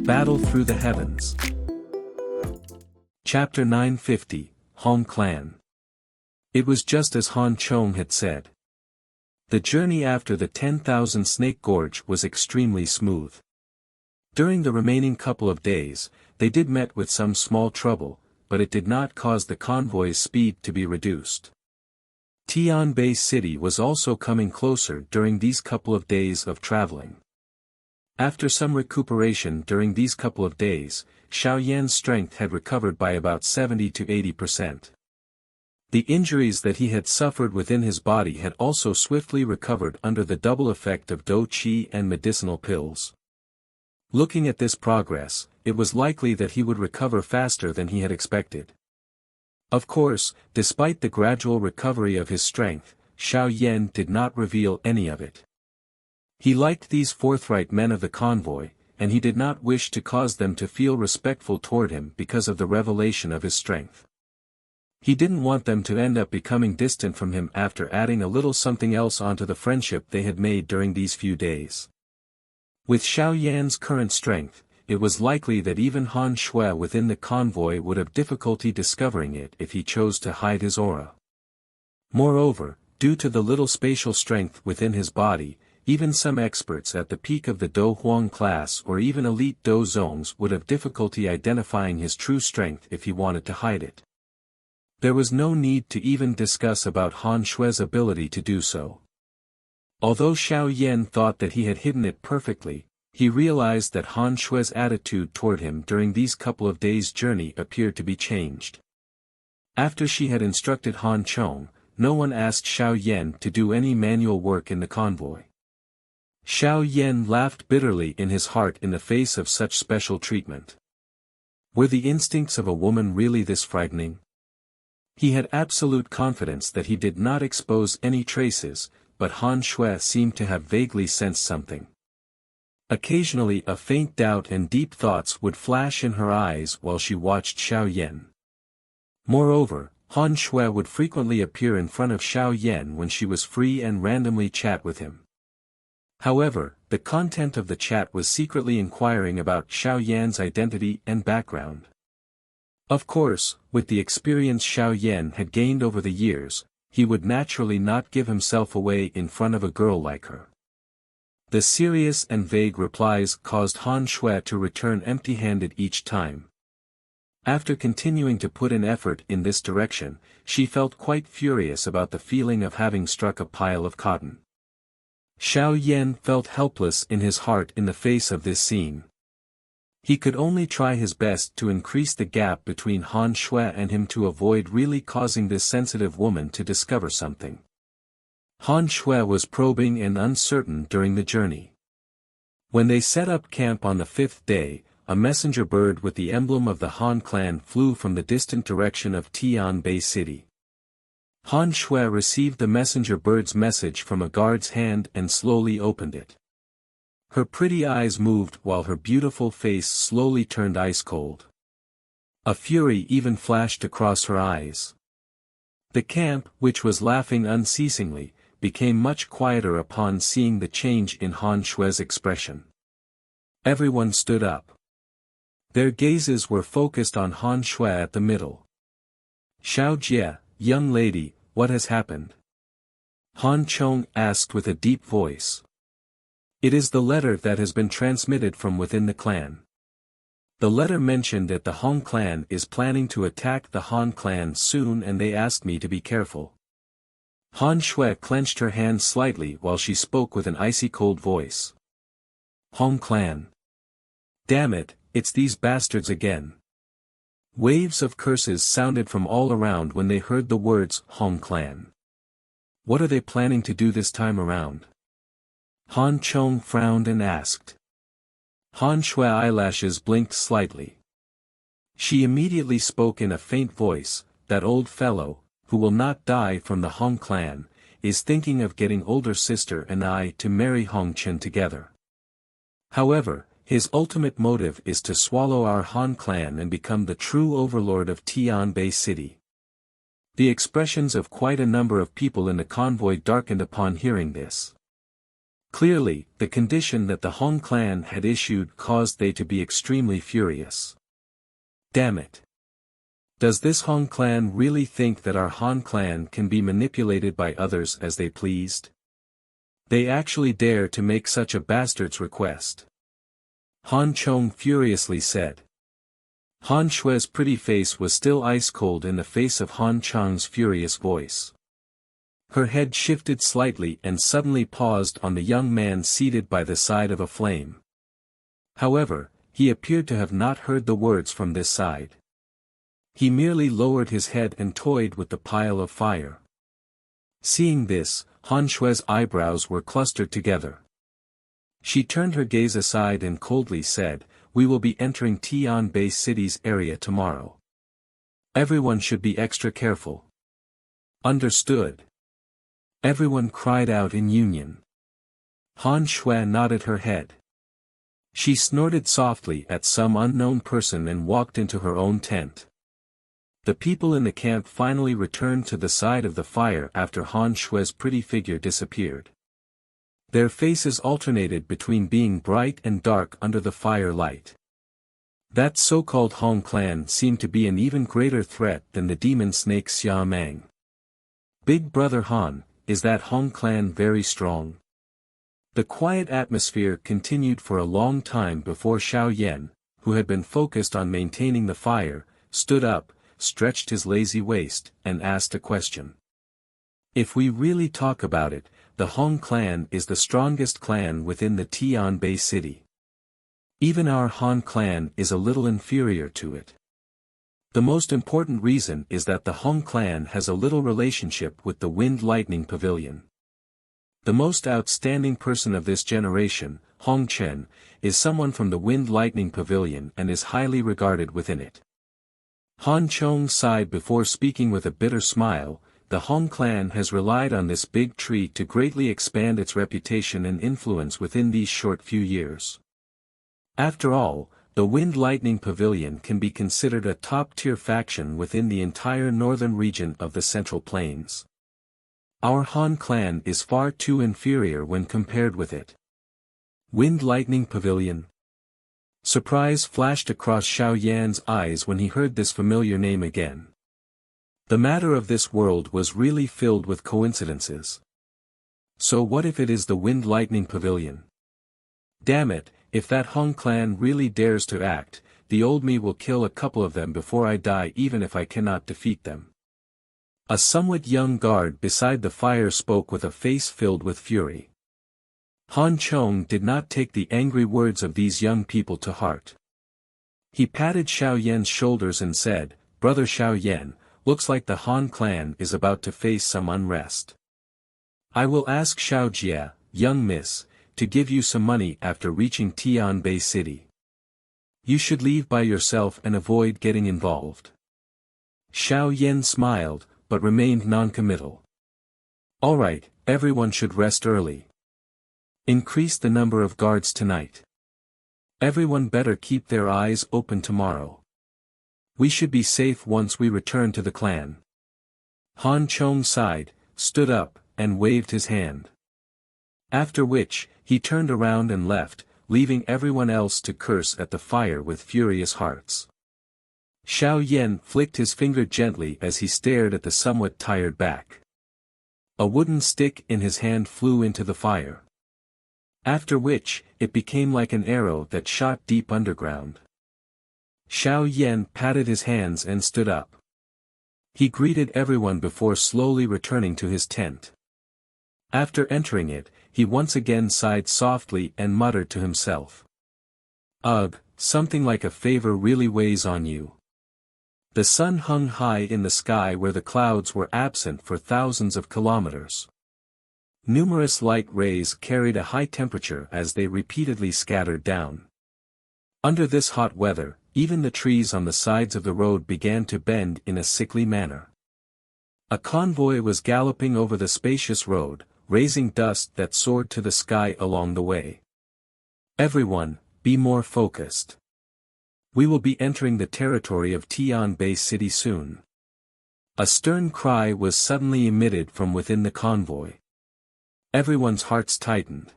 Battle Through the Heavens. Chapter 950, Xiao Clan. It was just as Han Qiong had said. The journey after the 10,000 Snake Gorge was extremely smooth. During the remaining couple of days, they did met with some small trouble, but it did not cause the convoy's speed to be reduced. Tian Bei City was also coming closer during these couple of days of traveling. After some recuperation during these couple of days, Xiao Yan's strength had recovered by about 70 to 80%. The injuries that he had suffered within his body had also swiftly recovered under the double effect of Dou Qi and medicinal pills. Looking at this progress, it was likely that he would recover faster than he had expected. Of course, despite the gradual recovery of his strength, Xiao Yan did not reveal any of it. He liked these forthright men of the convoy, and he did not wish to cause them to feel respectful toward him because of the revelation of his strength. He didn't want them to end up becoming distant from him after adding a little something else onto the friendship they had made during these few days. With Xiao Yan's current strength, it was likely that even Han Shui within the convoy would have difficulty discovering it if he chose to hide his aura. Moreover, due to the little spatial strength within his body, even some experts at the peak of the Dou Huang class or even elite Dou zones would have difficulty identifying his true strength if he wanted to hide it. There was no need to even discuss about Han Shui's ability to do so. Although Xiao Yan thought that he had hidden it perfectly, he realized that Han Shui's attitude toward him during these couple of days' journey appeared to be changed. After she had instructed Han Qiong, no one asked Xiao Yan to do any manual work in the convoy. Xiao Yan laughed bitterly in his heart in the face of such special treatment. Were the instincts of a woman really this frightening? He had absolute confidence that he did not expose any traces, but Han Shui seemed to have vaguely sensed something. Occasionally a faint doubt and deep thoughts would flash in her eyes while she watched Xiao Yan. Moreover, Han Shui would frequently appear in front of Xiao Yan when she was free and randomly chat with him. However, the content of the chat was secretly inquiring about Xiao Yan's identity and background. Of course, with the experience Xiao Yan had gained over the years, he would naturally not give himself away in front of a girl like her. The serious and vague replies caused Han Shui to return empty-handed each time. After continuing to put in effort in this direction, she felt quite furious about the feeling of having struck a pile of cotton. Xiao Yan felt helpless in his heart in the face of this scene. He could only try his best to increase the gap between Han Shui and him to avoid really causing this sensitive woman to discover something. Han Shui was probing and uncertain during the journey. When they set up camp on the 5th day, a messenger bird with the emblem of the Han clan flew from the distant direction of Tian Bei City. Han Shui received the messenger bird's message from a guard's hand and slowly opened it. Her pretty eyes moved while her beautiful face slowly turned ice-cold. A fury even flashed across her eyes. The camp, which was laughing unceasingly, became much quieter upon seeing the change in Han Shui's expression. Everyone stood up. Their gazes were focused on Han Shui at the middle. "Xiao Jie, young lady, what has happened?" Han Qiong asked with a deep voice. "It is the letter that has been transmitted from within the clan. The letter mentioned that the Xiao clan is planning to attack the Han clan soon and they asked me to be careful." Han Shui clenched her hand slightly while she spoke with an icy cold voice. "Xiao clan. Damn it, it's these bastards again." Waves of curses sounded from all around when they heard the words Xiao clan. What are they planning to do this time around? Han Qiong frowned and asked. Han Shui's eyelashes blinked slightly. She immediately spoke in a faint voice, "That old fellow, who will not die from the Xiao clan, is thinking of getting older sister and I to marry Hong Chen together. However, his ultimate motive is to swallow our Han clan and become the true overlord of Tian Bei City." The expressions of quite a number of people in the convoy darkened upon hearing this. Clearly, the condition that the Hong clan had issued caused they to be extremely furious. Damn it. Does this Hong clan really think that our Han clan can be manipulated by others as they pleased? They actually dare to make such a bastard's request. Han Qiong furiously said. Han Shui's pretty face was still ice-cold in the face of Han Qiong's furious voice. Her head shifted slightly and suddenly paused on the young man seated by the side of a flame. However, he appeared to have not heard the words from this side. He merely lowered his head and toyed with the pile of fire. Seeing this, Han Shui's eyebrows were clustered together. She turned her gaze aside and coldly said, "We will be entering Tian Bei City's area tomorrow. Everyone should be extra careful." Understood. Everyone cried out in union. Han Shui nodded her head. She snorted softly at some unknown person and walked into her own tent. The people in the camp finally returned to the side of the fire after Han Shui's pretty figure disappeared. Their faces alternated between being bright and dark under the fire light. That so-called Hong clan seemed to be an even greater threat than the demon snake Xia Mang. Big brother Han, is that Hong clan very strong? The quiet atmosphere continued for a long time before Xiao Yan, who had been focused on maintaining the fire, stood up, stretched his lazy waist, and asked a question. If we really talk about it, the Hong clan is the strongest clan within the Tian Bei City. Even our Han clan is a little inferior to it. The most important reason is that the Hong clan has a little relationship with the Wind Lightning Pavilion. The most outstanding person of this generation, Hong Chen, is someone from the Wind Lightning Pavilion and is highly regarded within it. Han Qiong sighed before speaking with a bitter smile. The Hong clan has relied on this big tree to greatly expand its reputation and influence within these short few years. After all, the Wind Lightning Pavilion can be considered a top-tier faction within the entire northern region of the Central Plains. Our Han clan is far too inferior when compared with it. Wind Lightning Pavilion? Surprise flashed across Xiao Yan's eyes when he heard this familiar name again. The matter of this world was really filled with coincidences. So what if it is the Wind Lightning Pavilion? Damn it, if that Hong clan really dares to act, the old me will kill a couple of them before I die even if I cannot defeat them. A somewhat young guard beside the fire spoke with a face filled with fury. Han Qiong did not take the angry words of these young people to heart. He patted Xiao Yan's shoulders and said, "Brother Xiao Yan, looks like the Han clan is about to face some unrest. I will ask Xiao Jia, young miss, to give you some money after reaching Tian Bei City. You should leave by yourself and avoid getting involved." Xiao Yan smiled, but remained non-committal. All right, everyone should rest early. Increase the number of guards tonight. Everyone better keep their eyes open tomorrow. We should be safe once we return to the clan. Han Qiong sighed, stood up, and waved his hand. After which, he turned around and left, leaving everyone else to curse at the fire with furious hearts. Xiao Yan flicked his finger gently as he stared at the somewhat tired back. A wooden stick in his hand flew into the fire. After which, it became like an arrow that shot deep underground. Xiao Yan patted his hands and stood up. He greeted everyone before slowly returning to his tent. After entering it, he once again sighed softly and muttered to himself. Ugh, something like a favor really weighs on you. The sun hung high in the sky where the clouds were absent for thousands of kilometers. Numerous light rays carried a high temperature as they repeatedly scattered down. Under this hot weather, even the trees on the sides of the road began to bend in a sickly manner. A convoy was galloping over the spacious road, raising dust that soared to the sky along the way. Everyone, be more focused. We will be entering the territory of Tian Bei City soon. A stern cry was suddenly emitted from within the convoy. Everyone's hearts tightened.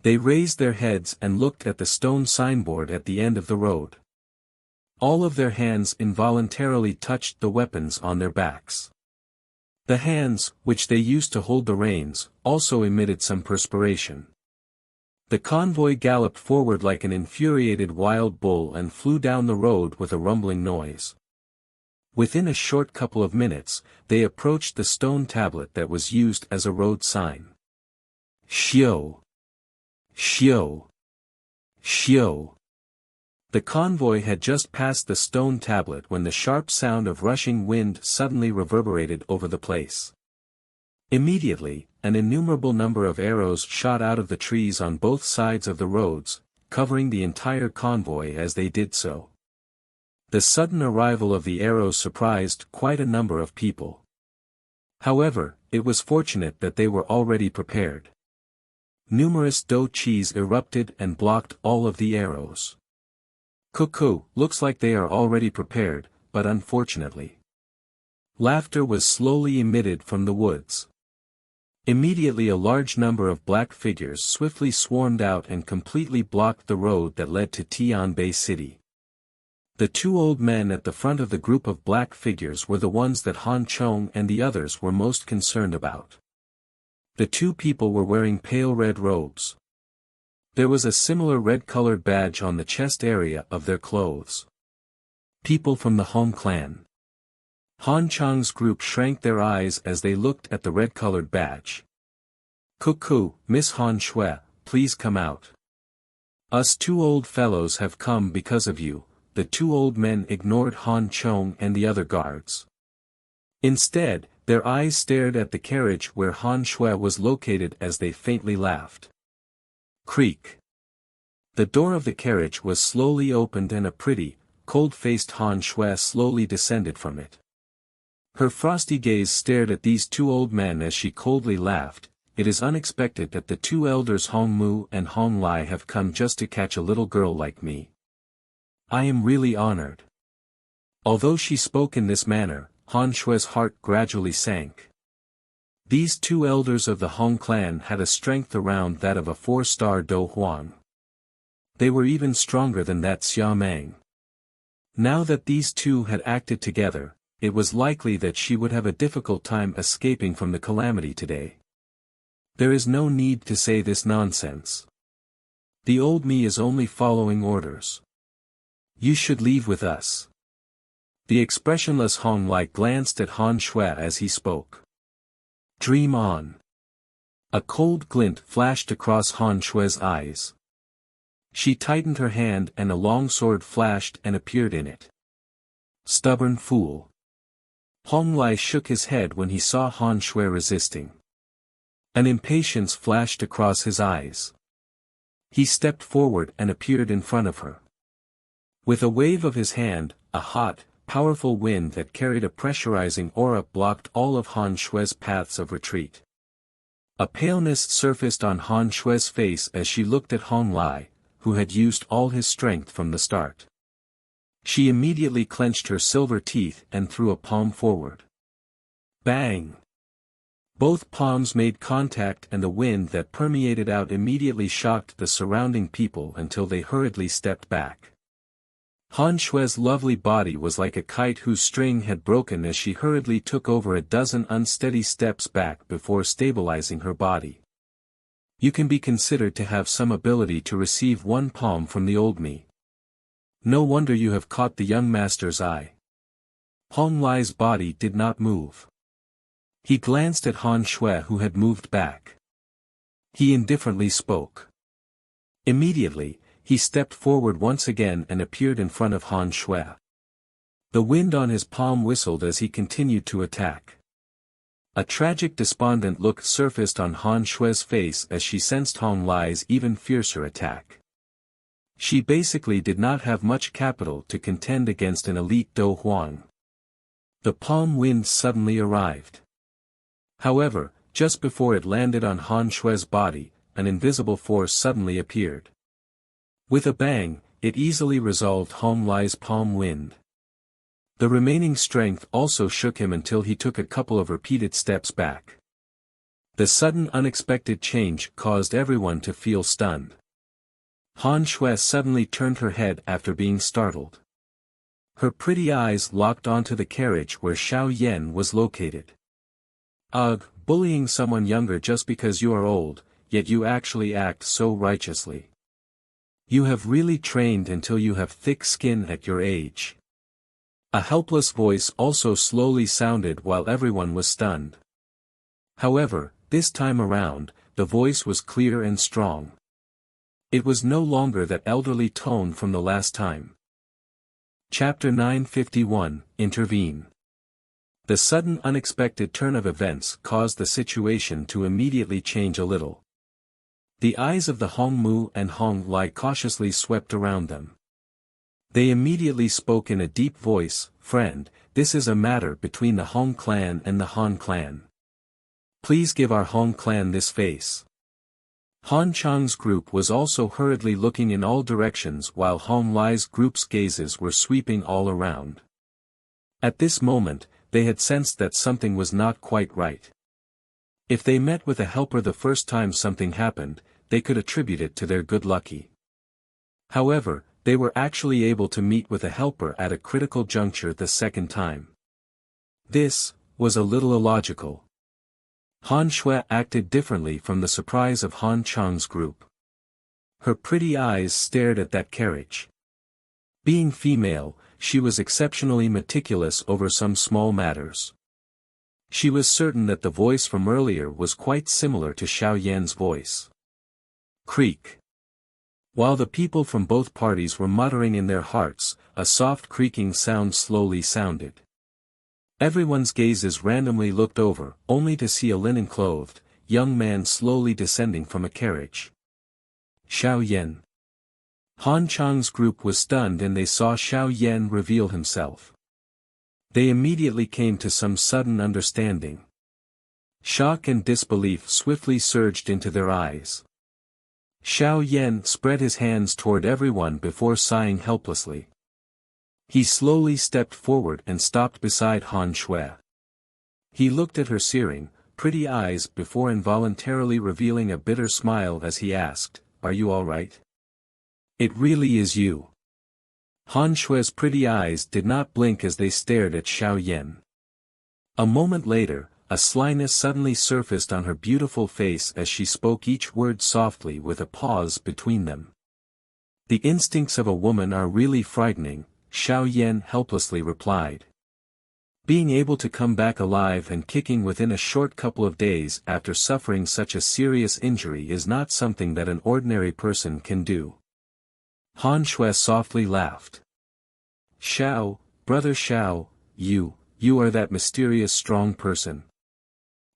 They raised their heads and looked at the stone signboard at the end of the road. All of their hands involuntarily touched the weapons on their backs. The hands, which they used to hold the reins, also emitted some perspiration. The convoy galloped forward like an infuriated wild bull and flew down the road with a rumbling noise. Within a short couple of minutes, they approached the stone tablet that was used as a road sign. Xiao. Xiao. Xiao. The convoy had just passed the stone tablet when the sharp sound of rushing wind suddenly reverberated over the place. Immediately, an innumerable number of arrows shot out of the trees on both sides of the roads, covering the entire convoy as they did so. The sudden arrival of the arrows surprised quite a number of people. However, it was fortunate that they were already prepared. Numerous Dou Qis erupted and blocked all of the arrows. Cuckoo, looks like they are already prepared, but unfortunately. Laughter was slowly emitted from the woods. Immediately a large number of black figures swiftly swarmed out and completely blocked the road that led to Tian Bei City. The two old men at the front of the group of black figures were the ones that Han Qiong and the others were most concerned about. The two people were wearing pale red robes. There was a similar red-colored badge on the chest area of their clothes. People from the Xiao Clan. Han Qiong's group shrank their eyes as they looked at the red-colored badge. Cuckoo, Miss Han Shui, please come out. Us two old fellows have come because of you. The two old men ignored Han Qiong and the other guards. Instead, their eyes stared at the carriage where Han Shui was located as they faintly laughed. Creak. The door of the carriage was slowly opened and a pretty, cold-faced Han Shui slowly descended from it. Her frosty gaze stared at these two old men as she coldly laughed. It is unexpected that the two elders Hong Mu and Hong Lai have come just to catch a little girl like me. I am really honored. Although she spoke in this manner, Han Shui's heart gradually sank. These two elders of the Xiao Clan had a strength around that of a 4-star Dou Huang. They were even stronger than that Xia Meng. Now that these two had acted together, it was likely that she would have a difficult time escaping from the calamity today. There is no need to say this nonsense. The old me is only following orders. You should leave with us. The expressionless Hong Lai glanced at Han Shui as he spoke. Dream on. A cold glint flashed across Han Shui's eyes. She tightened her hand and a long sword flashed and appeared in it. Stubborn fool. Hong Lai shook his head when he saw Han Shui resisting. An impatience flashed across his eyes. He stepped forward and appeared in front of her. With a wave of his hand, a hot, powerful wind that carried a pressurizing aura blocked all of Han Shui's paths of retreat. A paleness surfaced on Han Shui's face as she looked at Hong Lai, who had used all his strength from the start. She immediately clenched her silver teeth and threw a palm forward. Bang! Both palms made contact and the wind that permeated out immediately shocked the surrounding people until they hurriedly stepped back. Han Shui's lovely body was like a kite whose string had broken as she hurriedly took over a dozen unsteady steps back before stabilizing her body. You can be considered to have some ability to receive one palm from the old me. No wonder you have caught the young master's eye. Hong Lai's body did not move. He glanced at Han Shui who had moved back. He indifferently spoke. Immediately, he stepped forward once again and appeared in front of Han Shui. The wind on his palm whistled as he continued to attack. A tragic despondent look surfaced on Han Shui's face as she sensed Hong Lai's even fiercer attack. She basically did not have much capital to contend against an elite Dou Huang. The palm wind suddenly arrived. However, just before it landed on Han Shui's body, an invisible force suddenly appeared. With a bang, it easily resolved Hong Lai's palm wind. The remaining strength also shook him until he took a couple of repeated steps back. The sudden unexpected change caused everyone to feel stunned. Han Shui suddenly turned her head after being startled. Her pretty eyes locked onto the carriage where Xiao Yan was located. Ugh, bullying someone younger just because you are old, yet you actually act so righteously. You have really trained until you have thick skin at your age. A helpless voice also slowly sounded while everyone was stunned. However, this time around, the voice was clear and strong. It was no longer that elderly tone from the last time. Chapter 951, Intervene. The sudden unexpected turn of events caused the situation to immediately change a little. The eyes of the Hong Mu and Hong Lai cautiously swept around them. They immediately spoke in a deep voice, "Friend, this is a matter between the Hong clan and the Han clan. Please give our Hong clan this face." Han Chang's group was also hurriedly looking in all directions while Hong Lai's group's gazes were sweeping all around. At this moment, they had sensed that something was not quite right. If they met with a helper the first time something happened, they could attribute it to their good lucky. However, they were actually able to meet with a helper at a critical juncture the second time. This was a little illogical. Han Shui acted differently from the surprise of Han Chang's group. Her pretty eyes stared at that carriage. Being female, she was exceptionally meticulous over some small matters. She was certain that the voice from earlier was quite similar to Xiao Yan's voice. Creak. While the people from both parties were muttering in their hearts, a soft creaking sound slowly sounded. Everyone's gazes randomly looked over, only to see a linen-clothed, young man slowly descending from a carriage. Xiao Yan. Han Chang's group was stunned and they saw Xiao Yan reveal himself. They immediately came to some sudden understanding. Shock and disbelief swiftly surged into their eyes. Xiao Yan spread his hands toward everyone before sighing helplessly. He slowly stepped forward and stopped beside Han Shui. He looked at her searing, pretty eyes before involuntarily revealing a bitter smile as he asked, "Are you all right? It really is you." Han Shui's pretty eyes did not blink as they stared at Xiao Yan. A moment later, a slyness suddenly surfaced on her beautiful face as she spoke each word softly with a pause between them. "The instincts of a woman are really frightening," Xiao Yan helplessly replied. "Being able to come back alive and kicking within a short couple of days after suffering such a serious injury is not something that an ordinary person can do." Han Shui softly laughed. "Xiao, brother Xiao, you are that mysterious strong person."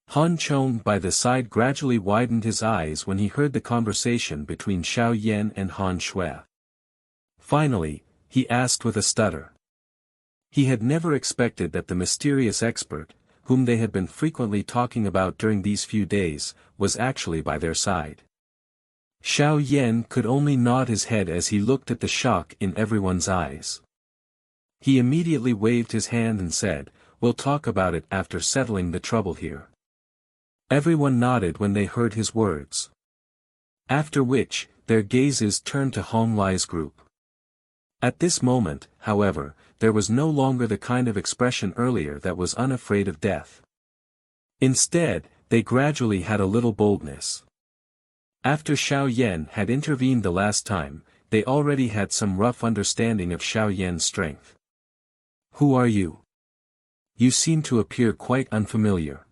Han Chong by the side gradually widened his eyes when he heard the conversation between Xiao Yan and Han Shui. Finally, he asked with a stutter. He had never expected that the mysterious expert, whom they had been frequently talking about during these few days, was actually by their side. Xiao Yan could only nod his head as he looked at the shock in everyone's eyes. He immediately waved his hand and said, "We'll talk about it after settling the trouble here." Everyone nodded when they heard his words. After which, their gazes turned to Hong Lai's group. At this moment, however, there was no longer the kind of expression earlier that was unafraid of death. Instead, they gradually had a little boldness. After Xiao Yan had intervened the last time, they already had some rough understanding of Xiao Yan's strength. "Who are you? You seem to appear quite unfamiliar.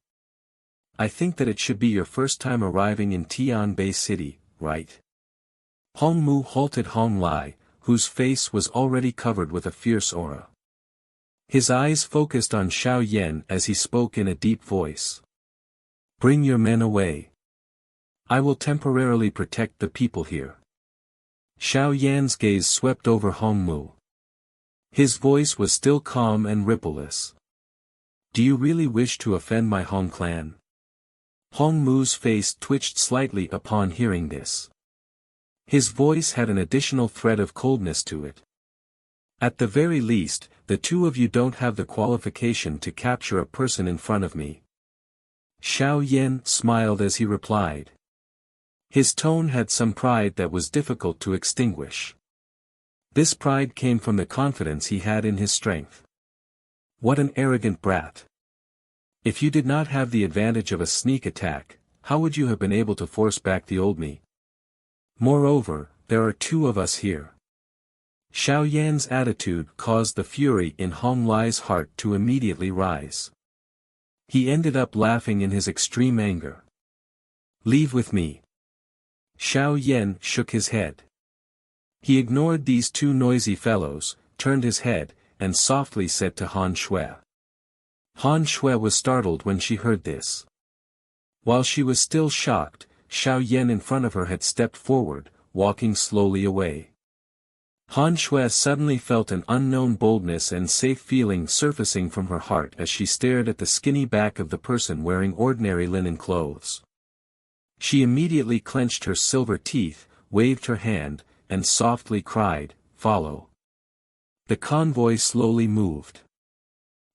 I think that it should be your first time arriving in Tian Bei City, right?" Hong Mu halted Hong Lai, whose face was already covered with a fierce aura. His eyes focused on Xiao Yan as he spoke in a deep voice. "Bring your men away. I will temporarily protect the people here." Xiao Yan's gaze swept over Hong Mu. His voice was still calm and rippleless. "Do you really wish to offend my Hong clan?" Hong Mu's face twitched slightly upon hearing this. His voice had an additional thread of coldness to it. "At the very least, the two of you don't have the qualification to capture a person in front of me. Xiao Yan smiled as he replied. His tone had some pride that was difficult to extinguish. This pride came from the confidence he had in his strength. What an arrogant brat. If you did not have the advantage of a sneak attack, how would you have been able to force back the old me? Moreover, there are two of us here. Xiao Yan's attitude caused the fury in Hong Lai's heart to immediately rise. He ended up laughing in his extreme anger. Leave with me. Xiao Yan shook his head. He ignored these two noisy fellows, turned his head, and softly said to Han Shui. Han Shui was startled when she heard this. While she was still shocked, Xiao Yan in front of her had stepped forward, walking slowly away. Han Shui suddenly felt an unknown boldness and safe feeling surfacing from her heart as she stared at the skinny back of the person wearing ordinary linen clothes. She immediately clenched her silver teeth, waved her hand, and softly cried, "Follow." The convoy slowly moved.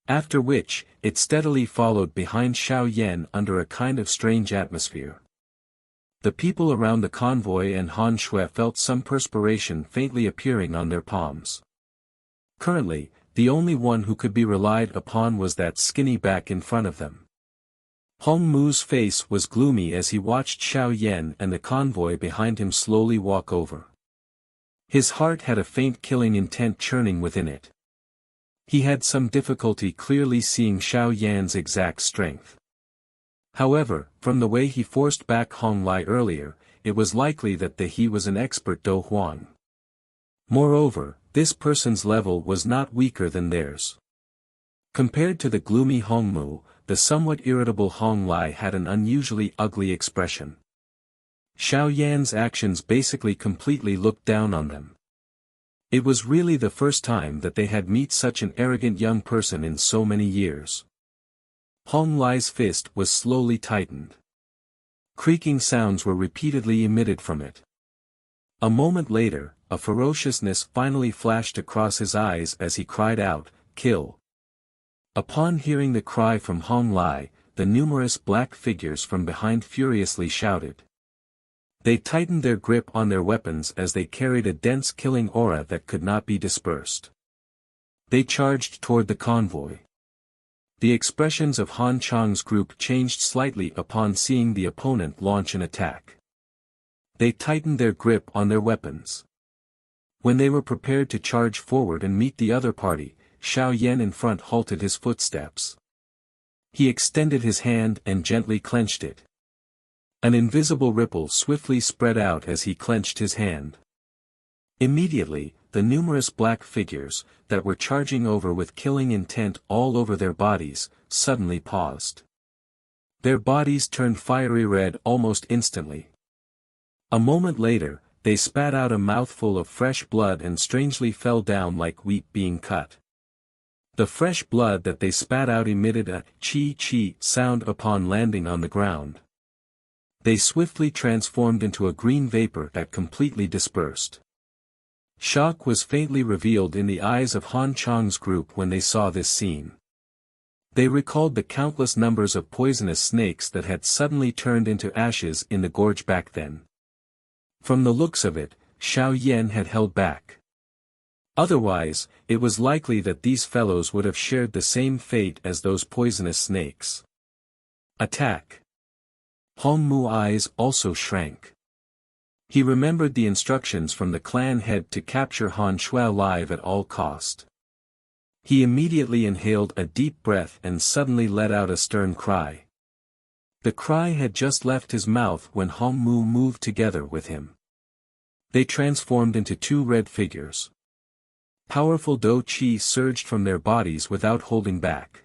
After which, it steadily followed behind Xiao Yan under a kind of strange atmosphere. The people around the convoy and Han Shui felt some perspiration faintly appearing on their palms. Currently, the only one who could be relied upon was that skinny back in front of them. Hong Mu's face was gloomy as he watched Xiao Yan and the convoy behind him slowly walk over. His heart had a faint killing intent churning within it. He had some difficulty clearly seeing Xiao Yan's exact strength. However, from the way he forced back Hong Lai earlier, it was likely that he was an expert Dou Huang. Moreover, this person's level was not weaker than theirs. Compared to the gloomy Hong Mu, the somewhat irritable Hong Lai had an unusually ugly expression. Xiao Yan's actions basically completely looked down on them. It was really the first time that they had met such an arrogant young person in so many years. Hong Lai's fist was slowly tightened. Creaking sounds were repeatedly emitted from it. A moment later, a ferociousness finally flashed across his eyes as he cried out, "Kill!" Upon hearing the cry from Hong Lai, the numerous black figures from behind furiously shouted. They tightened their grip on their weapons as they carried a dense killing aura that could not be dispersed. They charged toward the convoy. The expressions of Han Chang's group changed slightly upon seeing the opponent launch an attack. They tightened their grip on their weapons. When they were prepared to charge forward and meet the other party, Xiao Yan in front halted his footsteps. He extended his hand and gently clenched it. An invisible ripple swiftly spread out as he clenched his hand. Immediately, the numerous black figures, that were charging over with killing intent all over their bodies, suddenly paused. Their bodies turned fiery red almost instantly. A moment later, they spat out a mouthful of fresh blood and strangely fell down like wheat being cut. The fresh blood that they spat out emitted a "chi-chi" sound upon landing on the ground. They swiftly transformed into a green vapor that completely dispersed. Shock was faintly revealed in the eyes of Han Chang's group when they saw this scene. They recalled the countless numbers of poisonous snakes that had suddenly turned into ashes in the gorge back then. From the looks of it, Xiao Yan had held back. Otherwise, it was likely that these fellows would have shared the same fate as those poisonous snakes. Attack! Hong Mu's eyes also shrank. He remembered the instructions from the clan head to capture Han Shui alive at all cost. He immediately inhaled a deep breath and suddenly let out a stern cry. The cry had just left his mouth when Hong Mu moved together with him. They transformed into two red figures. Powerful Dou Qi surged from their bodies without holding back.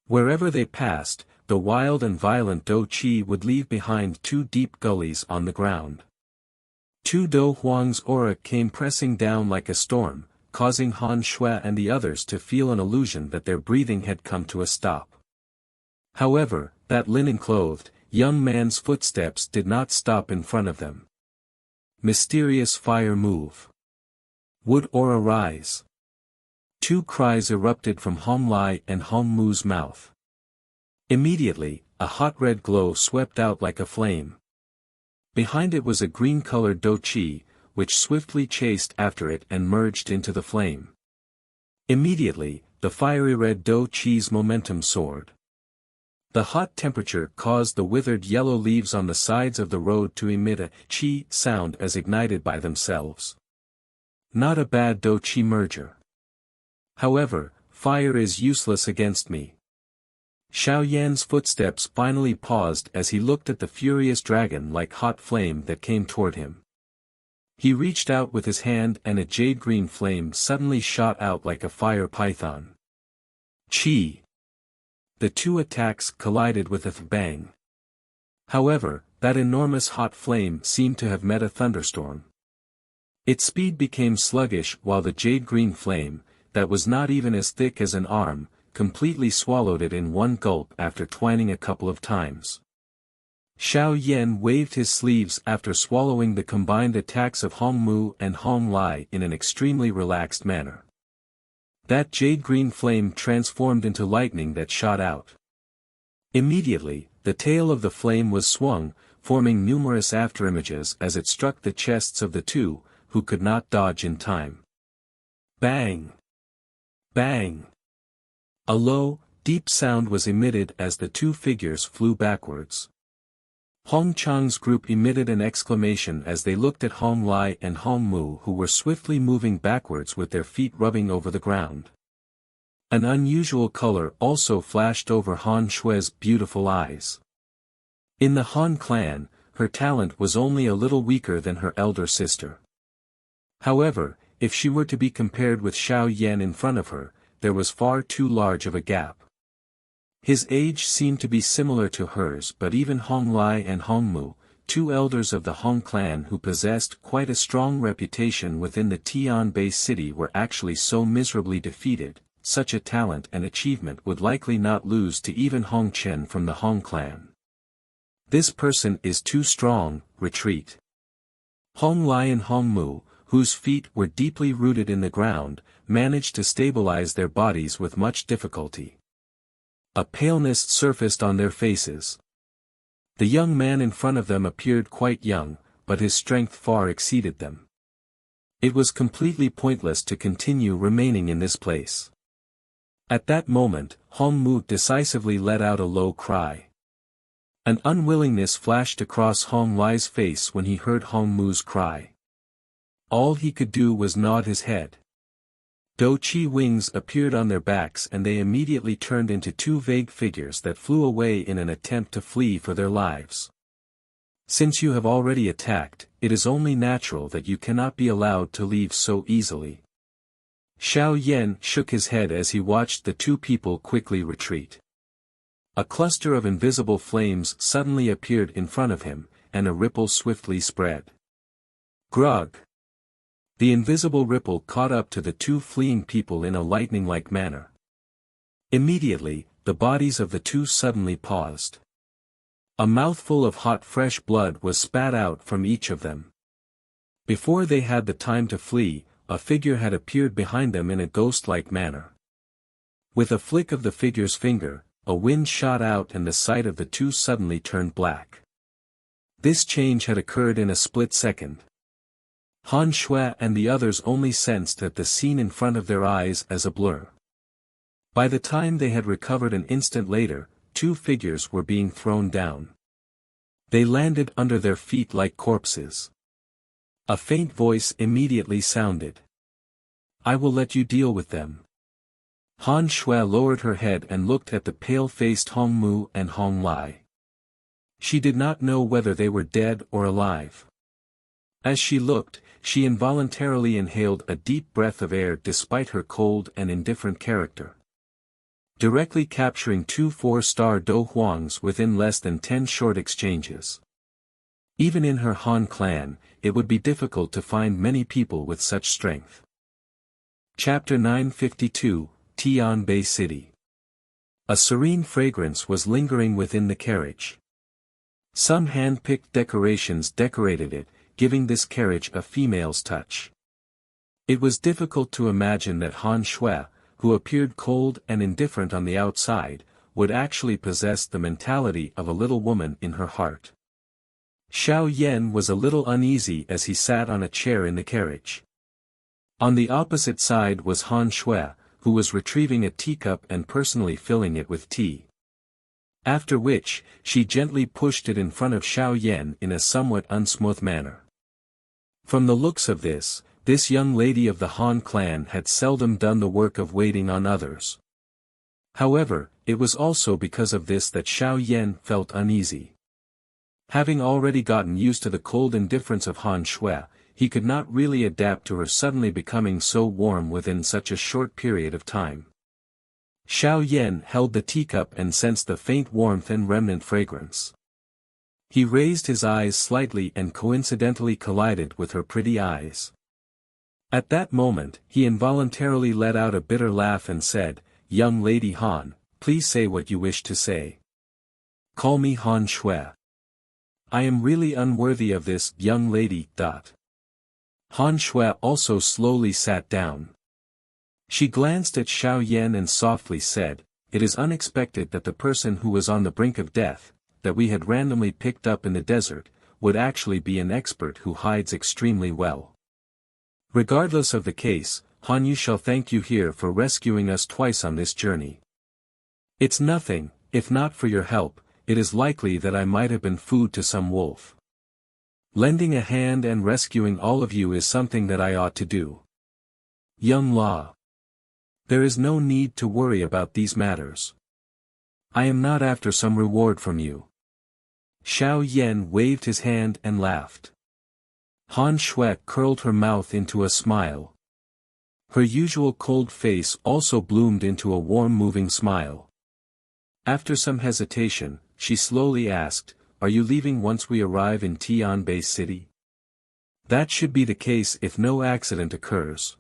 Wherever they passed, the wild and violent Dou Qi would leave behind two deep gullies on the ground. Two Dou Huang's aura came pressing down like a storm, causing Han Shui and the others to feel an illusion that their breathing had come to a stop. However, that linen-clothed, young man's footsteps did not stop in front of them. Mysterious fire move. Would aura rise? Two cries erupted from Hong Lai and Hong Mu's mouth. Immediately, a hot red glow swept out like a flame. Behind it was a green-colored Dou Qi, which swiftly chased after it and merged into the flame. Immediately, the fiery red Dou Qi's momentum soared. The hot temperature caused the withered yellow leaves on the sides of the road to emit a qi sound as ignited by themselves. Not a bad Dou Qi merger. However, fire is useless against me. Xiao Yan's footsteps finally paused as he looked at the furious dragon-like hot flame that came toward him. He reached out with his hand and a jade-green flame suddenly shot out like a fire python. Qi! The two attacks collided with a bang. However, that enormous hot flame seemed to have met a thunderstorm. Its speed became sluggish while the jade-green flame, that was not even as thick as an arm, completely swallowed it in one gulp after twining a couple of times. Xiao Yan waved his sleeves after swallowing the combined attacks of Hong Mu and Hong Lai in an extremely relaxed manner. That jade-green flame transformed into lightning that shot out. Immediately, the tail of the flame was swung, forming numerous afterimages as it struck the chests of the two, who could not dodge in time. Bang! Bang! A low, deep sound was emitted as the two figures flew backwards. Hong Chang's group emitted an exclamation as they looked at Hong Lai and Hong Mu, who were swiftly moving backwards with their feet rubbing over the ground. An unusual color also flashed over Han Shui's beautiful eyes. In the Han clan, her talent was only a little weaker than her elder sister. However, if she were to be compared with Xiao Yan in front of her, there was far too large of a gap. His age seemed to be similar to hers, but even Hong Lai and Hong Mu, two elders of the Hong clan who possessed quite a strong reputation within the Tian Bei City, were actually so miserably defeated. Such a talent and achievement would likely not lose to even Hong Chen from the Hong clan. This person is too strong, retreat. Hong Lai and Hong Mu, whose feet were deeply rooted in the ground, managed to stabilize their bodies with much difficulty. A paleness surfaced on their faces. The young man in front of them appeared quite young, but his strength far exceeded them. It was completely pointless to continue remaining in this place. At that moment, Hong Mu decisively let out a low cry. An unwillingness flashed across Hong Lai's face when he heard Hong Mu's cry. All he could do was nod his head. Dou Qi wings appeared on their backs and they immediately turned into two vague figures that flew away in an attempt to flee for their lives. Since you have already attacked, it is only natural that you cannot be allowed to leave so easily. Xiao Yan shook his head as he watched the two people quickly retreat. A cluster of invisible flames suddenly appeared in front of him, and a ripple swiftly spread. Grog! The invisible ripple caught up to the two fleeing people in a lightning-like manner. Immediately, the bodies of the two suddenly paused. A mouthful of hot fresh blood was spat out from each of them. Before they had the time to flee, a figure had appeared behind them in a ghost-like manner. With a flick of the figure's finger, a wind shot out and the sight of the two suddenly turned black. This change had occurred in a split second. Han Shui and the others only sensed that the scene in front of their eyes as a blur. By the time they had recovered an instant later, two figures were being thrown down. They landed under their feet like corpses. A faint voice immediately sounded. I will let you deal with them. Han Shui lowered her head and looked at the pale-faced Hong Mu and Hong Lai. She did not know whether they were dead or alive. As she looked, she involuntarily inhaled a deep breath of air despite her cold and indifferent character. Directly capturing two 4-star Dou Huangs within less than 10 short exchanges. Even in her Han clan, it would be difficult to find many people with such strength. Chapter 952, Tian Bei City. A serene fragrance was lingering within the carriage. Some hand-picked decorations decorated it, giving this carriage a female's touch. It was difficult to imagine that Han Shui, who appeared cold and indifferent on the outside, would actually possess the mentality of a little woman in her heart. Xiao Yan was a little uneasy as he sat on a chair in the carriage. On the opposite side was Han Shui, who was retrieving a teacup and personally filling it with tea. After which, she gently pushed it in front of Xiao Yan in a somewhat unsmooth manner. From the looks of this young lady of the Han clan had seldom done the work of waiting on others. However, it was also because of this that Xiao Yan felt uneasy. Having already gotten used to the cold indifference of Han Shui, he could not really adapt to her suddenly becoming so warm within such a short period of time. Xiao Yan held the teacup and sensed the faint warmth and remnant fragrance. He raised his eyes slightly and coincidentally collided with her pretty eyes. At that moment, he involuntarily let out a bitter laugh and said, "Young lady Han, please say what you wish to say. Call me Han Shui. I am really unworthy of this, young lady." Han Shui also slowly sat down. She glanced at Xiao Yan and softly said, "It is unexpected that the person who was on the brink of death, that we had randomly picked up in the desert, would actually be an expert who hides extremely well. Regardless of the case, Han, you shall thank you here for rescuing us twice on this journey. It's nothing, if not for your help, it is likely that I might have been food to some wolf. Lending a hand and rescuing all of you is something that I ought to do. Young Lao. There is no need to worry about these matters. I am not after some reward from you." Xiao Yan waved his hand and laughed. Han Shui curled her mouth into a smile. Her usual cold face also bloomed into a warm moving smile. After some hesitation, she slowly asked, "Are you leaving once we arrive in Tian Bei City?" "That should be the case if no accident occurs."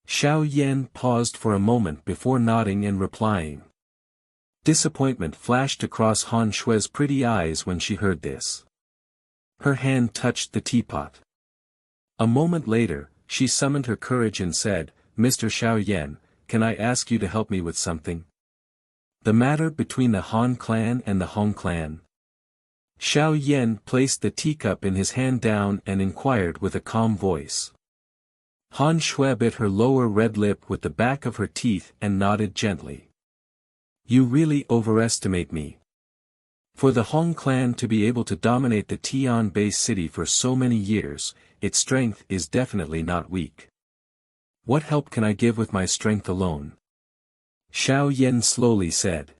Xiao Yan paused for a moment before nodding and replying. Disappointment flashed across Han Shui's pretty eyes when she heard this. Her hand touched the teapot. A moment later, she summoned her courage and said, "Mr. Xiao Yan, can I ask you to help me with something? The matter between the Han clan and the Hong clan." Xiao Yan placed the teacup in his hand down and inquired with a calm voice. Han Shui bit her lower red lip with the back of her teeth and nodded gently. "You really overestimate me. For the Hong clan to be able to dominate the Tian Bei City for so many years, its strength is definitely not weak. What help can I give with my strength alone?" Xiao Yan slowly said.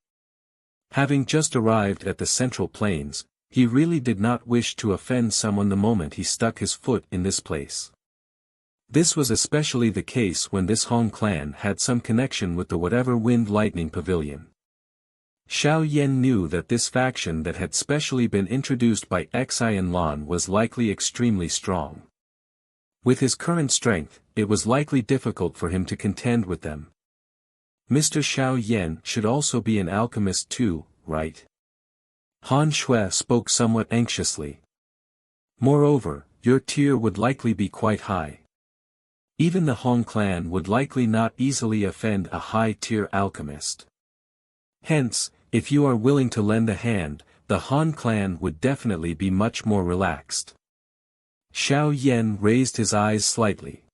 Having just arrived at the Central Plains, he really did not wish to offend someone the moment he stuck his foot in this place. This was especially the case when this Hong clan had some connection with the whatever wind lightning pavilion. Xiao Yan knew that this faction that had specially been introduced by Xian Lan was likely extremely strong. With his current strength, it was likely difficult for him to contend with them. Mr. Xiao Yan should also be an alchemist too, right? Han Shui spoke somewhat anxiously. Moreover, your tier would likely be quite high. Even the Hong clan would likely not easily offend a high-tier alchemist. Hence, if you are willing to lend a hand, the Han clan would definitely be much more relaxed. Xiao Yan raised his eyes slightly.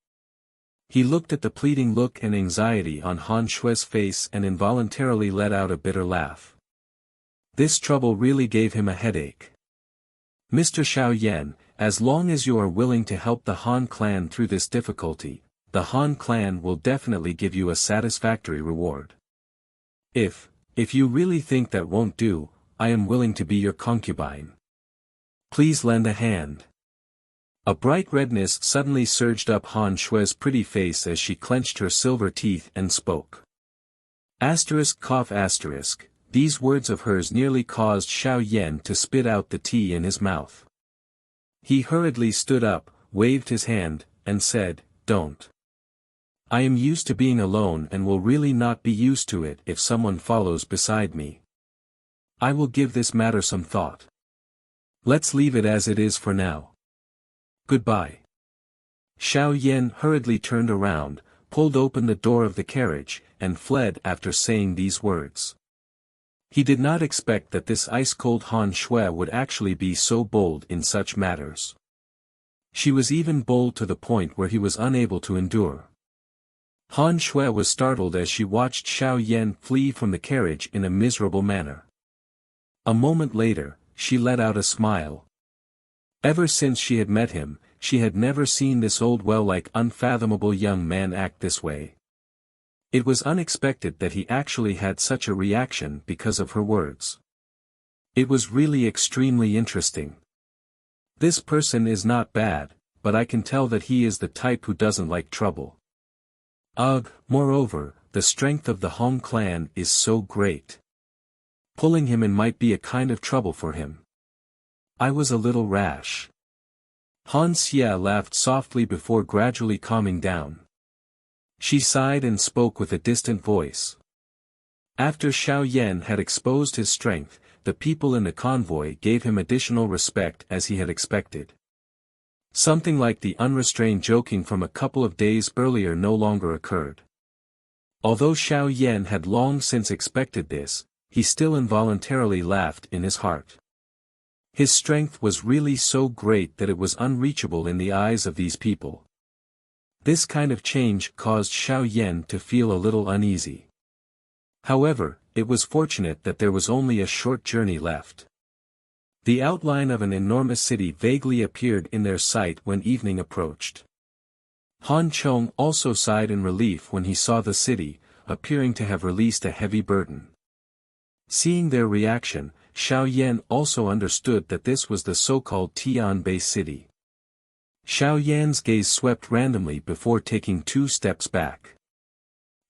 He looked at the pleading look and anxiety on Han Shui's face and involuntarily let out a bitter laugh. This trouble really gave him a headache. "Mr. Xiao Yan, as long as you are willing to help the Han clan through this difficulty, the Han clan will definitely give you a satisfactory reward. If you really think that won't do, I am willing to be your concubine. Please lend a hand." A bright redness suddenly surged up Han Shui's pretty face as she clenched her silver teeth and spoke. ****. These words of hers nearly caused Xiao Yan to spit out the tea in his mouth. He hurriedly stood up, waved his hand, and said, "Don't. I am used to being alone and will really not be used to it if someone follows beside me. I will give this matter some thought. Let's leave it as it is for now. Goodbye." Xiao Yan hurriedly turned around, pulled open the door of the carriage, and fled after saying these words. He did not expect that this ice-cold Han Shui would actually be so bold in such matters. She was even bold to the point where he was unable to endure. Han Shui was startled as she watched Xiao Yan flee from the carriage in a miserable manner. A moment later, she let out a smile. Ever since she had met him, she had never seen this old well-like unfathomable young man act this way. It was unexpected that he actually had such a reaction because of her words. It was really extremely interesting. This person is not bad, but I can tell that he is the type who doesn't like trouble. Ugh, moreover, the strength of the Hong clan is so great. Pulling him in might be a kind of trouble for him. I was a little rash. Han Xie laughed softly before gradually calming down. She sighed and spoke with a distant voice. After Xiao Yan had exposed his strength, the people in the convoy gave him additional respect as he had expected. Something like the unrestrained joking from a couple of days earlier no longer occurred. Although Xiao Yan had long since expected this, he still involuntarily laughed in his heart. His strength was really so great that it was unreachable in the eyes of these people. This kind of change caused Xiao Yan to feel a little uneasy. However, it was fortunate that there was only a short journey left. The outline of an enormous city vaguely appeared in their sight when evening approached. Han Qiong also sighed in relief when he saw the city, appearing to have released a heavy burden. Seeing their reaction, Xiao Yan also understood that this was the so-called Tian Bei City. Xiao Yan's gaze swept randomly before taking 2 steps back.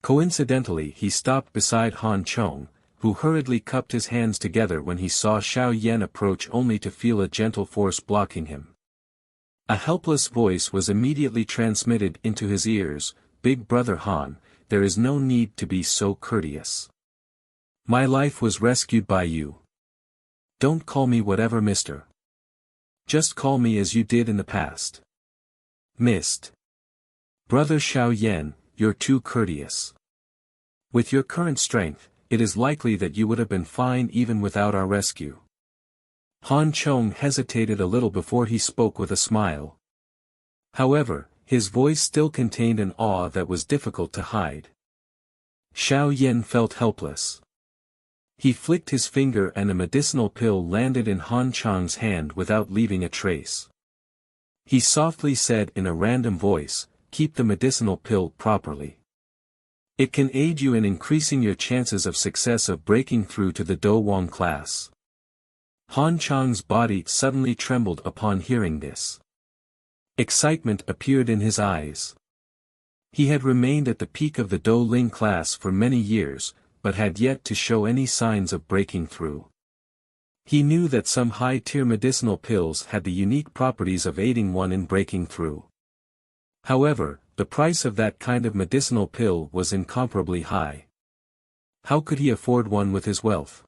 Coincidentally he stopped beside Han Qiong, who hurriedly cupped his hands together when he saw Xiao Yan approach only to feel a gentle force blocking him. A helpless voice was immediately transmitted into his ears, "Big brother Han, there is no need to be so courteous. My life was rescued by you. Don't call me whatever mister. Just call me as you did in the past. Mist. Brother Xiao Yan, you're too courteous. With your current strength, it is likely that you would have been fine even without our rescue." Han Qiong hesitated a little before he spoke with a smile. However, his voice still contained an awe that was difficult to hide. Xiao Yan felt helpless. He flicked his finger and a medicinal pill landed in Han Qiong's hand without leaving a trace. He softly said in a random voice, "Keep the medicinal pill properly. It can aid you in increasing your chances of success of breaking through to the Dou Wang class." Han Qiong's body suddenly trembled upon hearing this. Excitement appeared in his eyes. He had remained at the peak of the Dou Ling class for many years, but had yet to show any signs of breaking through. He knew that some high-tier medicinal pills had the unique properties of aiding one in breaking through. However, the price of that kind of medicinal pill was incomparably high. How could he afford one with his wealth?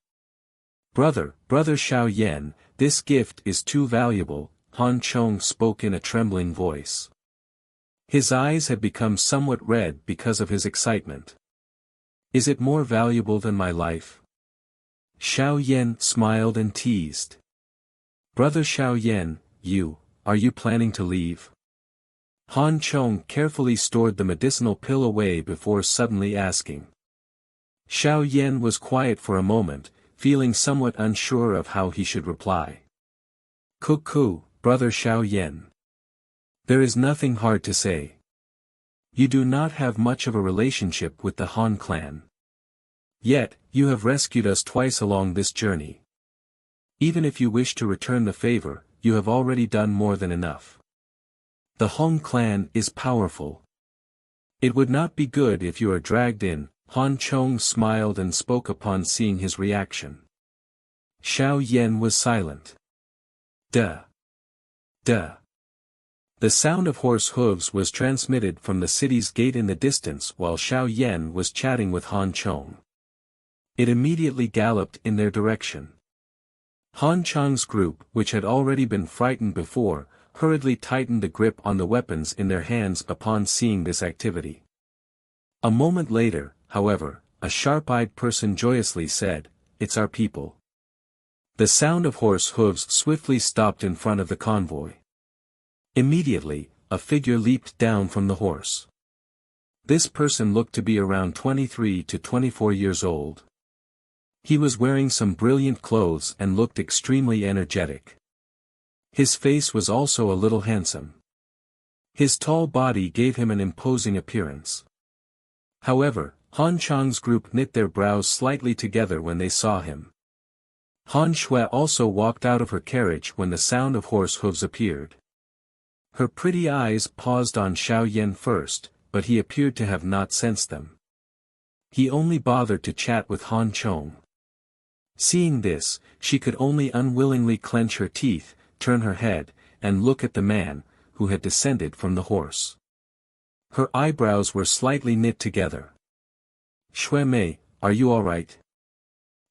Brother Xiao Yan, this gift is too valuable," Han Qiong spoke in a trembling voice. His eyes had become somewhat red because of his excitement. "Is it more valuable than my life?" Xiao Yan smiled and teased. "Brother Xiao Yan, are you planning to leave?" Han Qiong carefully stored the medicinal pill away before suddenly asking. Xiao Yan was quiet for a moment, feeling somewhat unsure of how he should reply. "Cuckoo, brother Xiao Yan. There is nothing hard to say. You do not have much of a relationship with the Han clan. Yet, you have rescued us twice along this journey. Even if you wish to return the favor, you have already done more than enough. The Hong clan is powerful. It would not be good if you are dragged in." Han Qiong smiled and spoke upon seeing his reaction. Xiao Yan was silent. Duh. Duh. The sound of horse hooves was transmitted from the city's gate in the distance while Xiao Yan was chatting with Han Qiong. It immediately galloped in their direction. Han Qiong's group, which had already been frightened before, hurriedly tightened the grip on the weapons in their hands upon seeing this activity. A moment later, however, a sharp-eyed person joyously said, it's our people. The sound of horse hooves swiftly stopped in front of the convoy. Immediately, a figure leaped down from the horse. This person looked to be around 23 to 24 years old. He was wearing some brilliant clothes and looked extremely energetic. His face was also a little handsome. His tall body gave him an imposing appearance. However, Han Chang's group knit their brows slightly together when they saw him. Han Shui also walked out of her carriage when the sound of horse hooves appeared. Her pretty eyes paused on Xiao Yan first, but he appeared to have not sensed them. He only bothered to chat with Han Chong. Seeing this, she could only unwillingly clench her teeth, turn her head, and look at the man, who had descended from the horse. Her eyebrows were slightly knit together. "Shui Mei, are you all right?"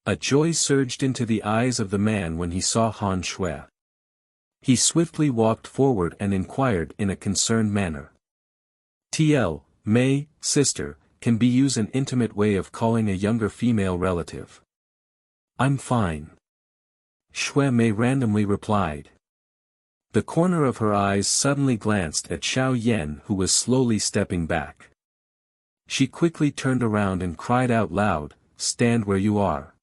A joy surged into the eyes of the man when he saw Han Shui. He swiftly walked forward and inquired in a concerned manner. "TL, Mei, sister, can be used an intimate way of calling a younger female relative." "I'm fine," Shui Mei randomly replied. The corner of her eyes suddenly glanced at Xiao Yan, who was slowly stepping back. She quickly turned around and cried out loud, "Stand where you are."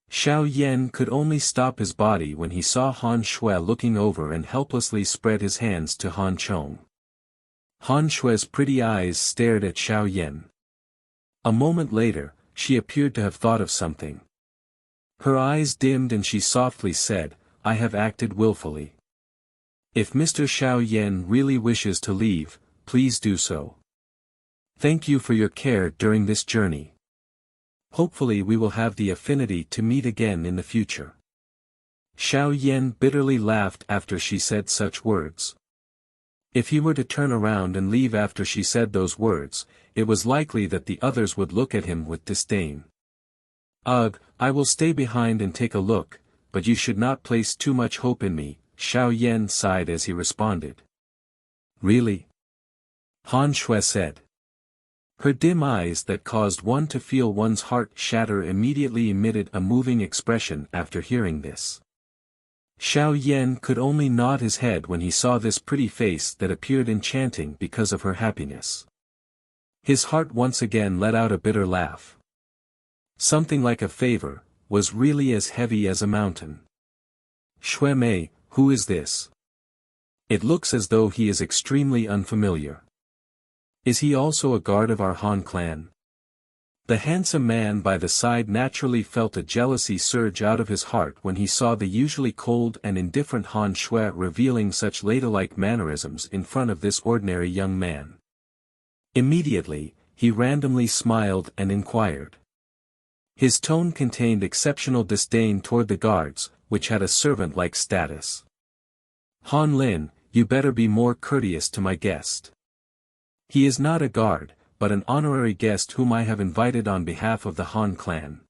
Xiao Yan could only stop his body when he saw Han Shui looking over and helplessly spread his hands to Han Chong. Han Shui's pretty eyes stared at Xiao Yan. A moment later, she appeared to have thought of something. Her eyes dimmed and she softly said, "I have acted willfully. If Mr. Xiao Yan really wishes to leave, please do so. Thank you for your care during this journey. Hopefully we will have the affinity to meet again in the future." Xiao Yan bitterly laughed after she said such words. If he were to turn around and leave after she said those words, it was likely that the others would look at him with disdain. "Ugh, I will stay behind and take a look, but you should not place too much hope in me," Xiao Yan sighed as he responded. "Really?" Han Shui said. Her dim eyes that caused one to feel one's heart shatter immediately emitted a moving expression after hearing this. Xiao Yan could only nod his head when he saw this pretty face that appeared enchanting because of her happiness. His heart once again let out a bitter laugh. Something like a favor, was really as heavy as a mountain. "Shui Mei, who is this? It looks as though he is extremely unfamiliar. Is he also a guard of our Han clan?" The handsome man by the side naturally felt a jealousy surge out of his heart when he saw the usually cold and indifferent Han Shui revealing such ladylike mannerisms in front of this ordinary young man. Immediately, he randomly smiled and inquired. His tone contained exceptional disdain toward the guards, which had a servant-like status. "Han Lin, you better be more courteous to my guest. He is not a guard, but an honorary guest whom I have invited on behalf of the Han clan.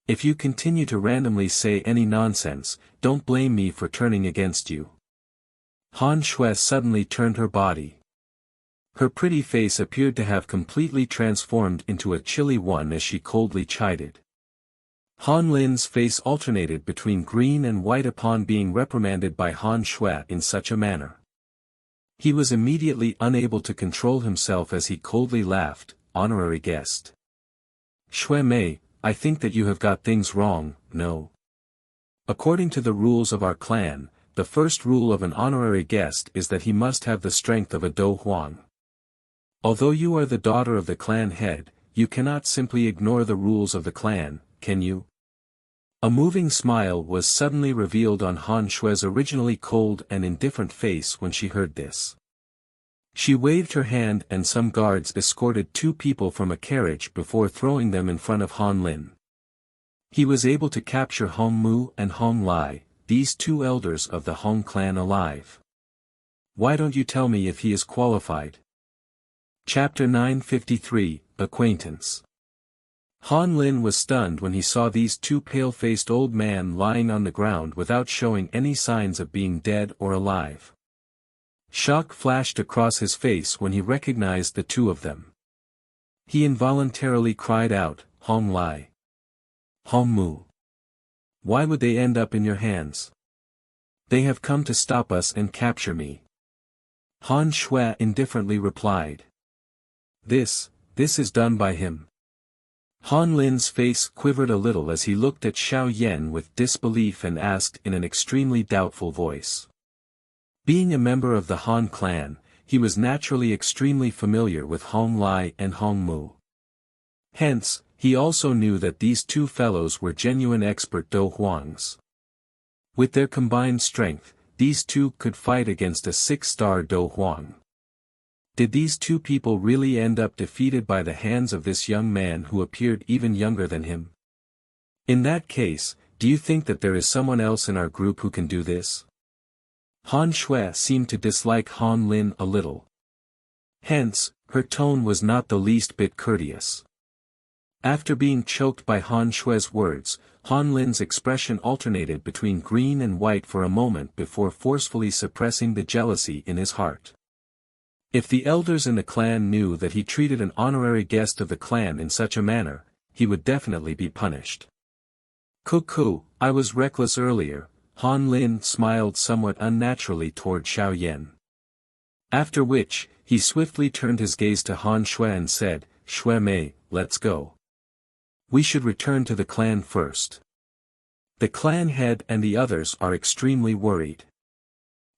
If you continue to randomly say any nonsense, don't blame me for turning against you." Han Shui suddenly turned her body. Her pretty face appeared to have completely transformed into a chilly one as she coldly chided. Han Lin's face alternated between green and white upon being reprimanded by Han Shui in such a manner. He was immediately unable to control himself as he coldly laughed, "Honorary guest. Shui Mei, I think that you have got things wrong, no? According to the rules of our clan, the first rule of an honorary guest is that he must have the strength of a Dou Huang. Although you are the daughter of the clan head, you cannot simply ignore the rules of the clan, can you?" A moving smile was suddenly revealed on Han Shui's originally cold and indifferent face when she heard this. She waved her hand and some guards escorted two people from a carriage before throwing them in front of Han Lin. He was able to capture Hong Mu and Hong Lai, these two elders of the Hong clan alive. Why don't you tell me if he is qualified? Chapter 953, Acquaintance. Han Lin was stunned when he saw these two pale-faced old men lying on the ground without showing any signs of being dead or alive. Shock flashed across his face when he recognized the two of them. He involuntarily cried out, "Hong Lai." Hong Mu. Why would they end up in your hands? They have come to stop us and capture me. Han Shui indifferently replied. This is done by him. Han Lin's face quivered a little as he looked at Xiao Yan with disbelief and asked in an extremely doubtful voice. Being a member of the Han clan, he was naturally extremely familiar with Hong Lai and Hong Mu. Hence, he also knew that these two fellows were genuine expert Dou Huangs. With their combined strength, these two could fight against a 6-star Dou Huang. Did these two people really end up defeated by the hands of this young man who appeared even younger than him? In that case, do you think that there is someone else in our group who can do this? Han Shui seemed to dislike Han Lin a little. Hence, her tone was not the least bit courteous. After being choked by Han Shui's words, Han Lin's expression alternated between green and white for a moment before forcefully suppressing the jealousy in his heart. If the elders in the clan knew that he treated an honorary guest of the clan in such a manner, he would definitely be punished. Cuckoo, I was reckless earlier. Han Lin smiled somewhat unnaturally toward Xiao Yan. After which, he swiftly turned his gaze to Han Shui and said, Shui Mei, let's go. We should return to the clan first. The clan head and the others are extremely worried.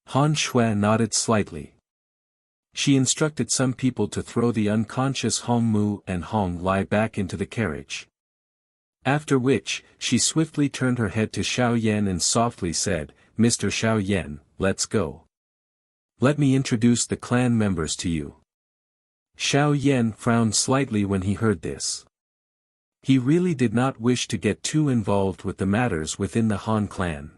Han Shui nodded slightly. She instructed some people to throw the unconscious Hong Mu and Hong Lai back into the carriage. After which, she swiftly turned her head to Xiao Yan and softly said, Mr. Xiao Yan, let's go. Let me introduce the clan members to you. Xiao Yan frowned slightly when he heard this. He really did not wish to get too involved with the matters within the Han clan.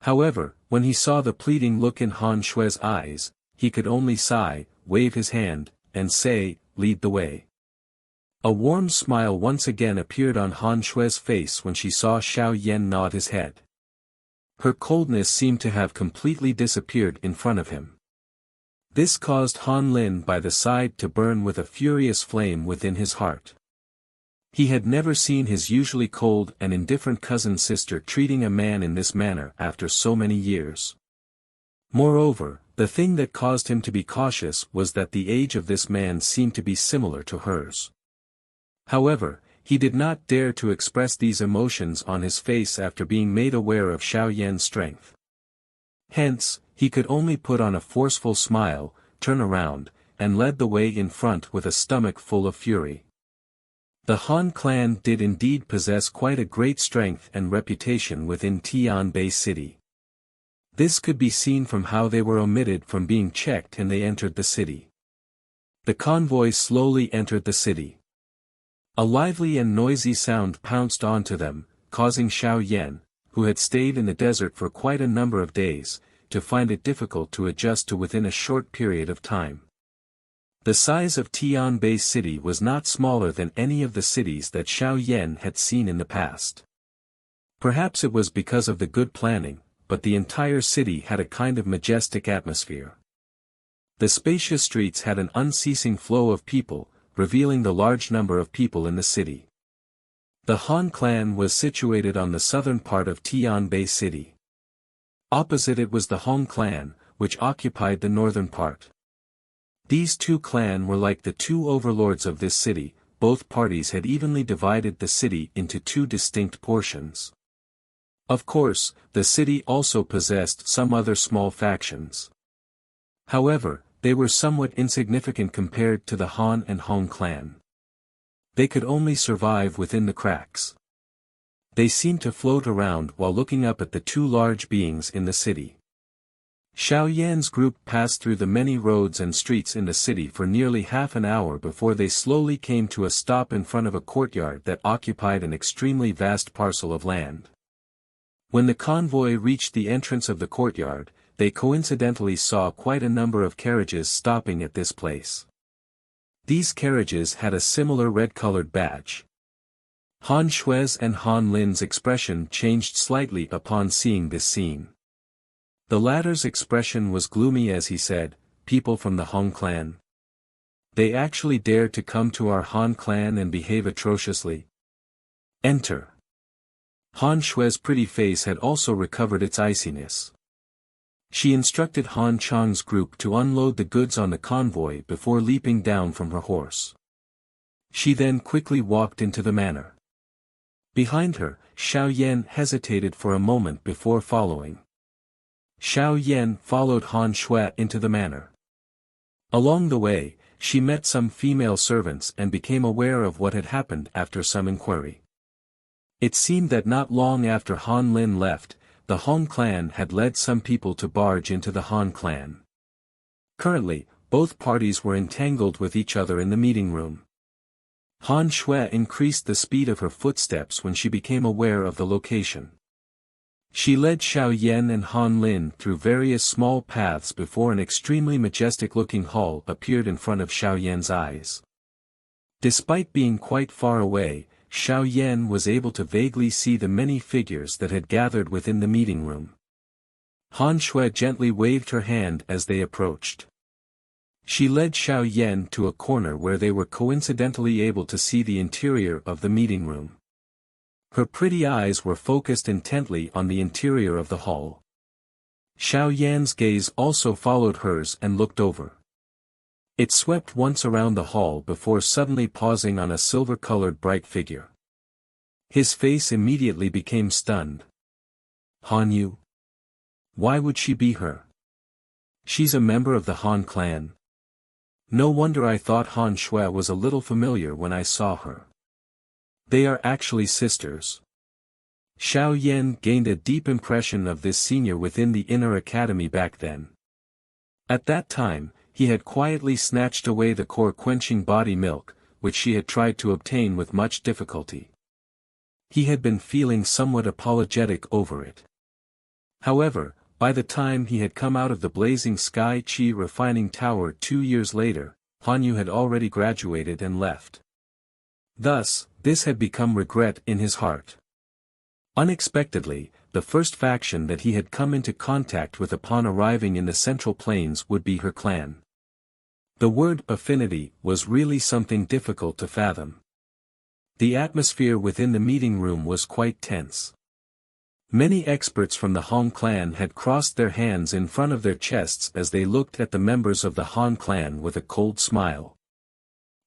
However, when he saw the pleading look in Han Shui's eyes, he could only sigh, wave his hand, and say, lead the way. A warm smile once again appeared on Han Shui's face when she saw Xiao Yan nod his head. Her coldness seemed to have completely disappeared in front of him. This caused Han Lin by the side to burn with a furious flame within his heart. He had never seen his usually cold and indifferent cousin sister treating a man in this manner after so many years. Moreover, the thing that caused him to be cautious was that the age of this man seemed to be similar to hers. However, he did not dare to express these emotions on his face after being made aware of Xiao Yan's strength. Hence, he could only put on a forceful smile, turn around, and led the way in front with a stomach full of fury. The Han clan did indeed possess quite a great strength and reputation within Tian Bei City. This could be seen from how they were omitted from being checked and they entered the city. The convoy slowly entered the city. A lively and noisy sound pounced onto them, causing Xiao Yan, who had stayed in the desert for quite a number of days, to find it difficult to adjust to within a short period of time. The size of Tian Bei City was not smaller than any of the cities that Xiao Yan had seen in the past. Perhaps it was because of the good planning, but the entire city had a kind of majestic atmosphere. The spacious streets had an unceasing flow of people, revealing the large number of people in the city. The Han clan was situated on the southern part of Tian Bei City. Opposite it was the Hong clan, which occupied the northern part. These two clans were like the two overlords of this city. Both parties had evenly divided the city into two distinct portions. Of course, the city also possessed some other small factions. However, they were somewhat insignificant compared to the Han and Hong clan. They could only survive within the cracks. They seemed to float around while looking up at the two large beings in the city. Xiao Yan's group passed through the many roads and streets in the city for nearly half an hour before they slowly came to a stop in front of a courtyard that occupied an extremely vast parcel of land. When the convoy reached the entrance of the courtyard, they coincidentally saw quite a number of carriages stopping at this place. These carriages had a similar red-colored badge. Han Shui's and Han Lin's expression changed slightly upon seeing this scene. The latter's expression was gloomy as he said, "People from the Hong clan. They actually dared to come to our Han clan and behave atrociously. Enter." Han Shue's pretty face had also recovered its iciness. She instructed Han Chang's group to unload the goods on the convoy before leaping down from her horse. She then quickly walked into the manor. Behind her, Xiao Yan hesitated for a moment before following. Xiao Yan followed Han Shui into the manor. Along the way, she met some female servants and became aware of what had happened after some inquiry. It seemed that not long after Han Lin left, the Hong clan had led some people to barge into the Han clan. Currently, both parties were entangled with each other in the meeting room. Han Shui increased the speed of her footsteps when she became aware of the location. She led Xiao Yan and Han Lin through various small paths before an extremely majestic-looking hall appeared in front of Xiao Yan's eyes. Despite being quite far away, Xiao Yan was able to vaguely see the many figures that had gathered within the meeting room. Han Shui gently waved her hand as they approached. She led Xiao Yan to a corner where they were coincidentally able to see the interior of the meeting room. Her pretty eyes were focused intently on the interior of the hall. Xiao Yan's gaze also followed hers and looked over. It swept once around the hall before suddenly pausing on a silver-colored bright figure. His face immediately became stunned. Han Yu? Why would she be her? She's a member of the Han clan. No wonder I thought Han Shui was a little familiar when I saw her. They are actually sisters. Xiao Yan gained a deep impression of this senior within the inner academy back then. At that time, he had quietly snatched away the core-quenching body milk, which she had tried to obtain with much difficulty. He had been feeling somewhat apologetic over it. However, by the time he had come out of the blazing Sky Chi refining tower 2 years later, Han Yu had already graduated and left. Thus, this had become regret in his heart. Unexpectedly, the first faction that he had come into contact with upon arriving in the Central Plains would be her clan. The word affinity was really something difficult to fathom. The atmosphere within the meeting room was quite tense. Many experts from the Han clan had crossed their hands in front of their chests as they looked at the members of the Han clan with a cold smile.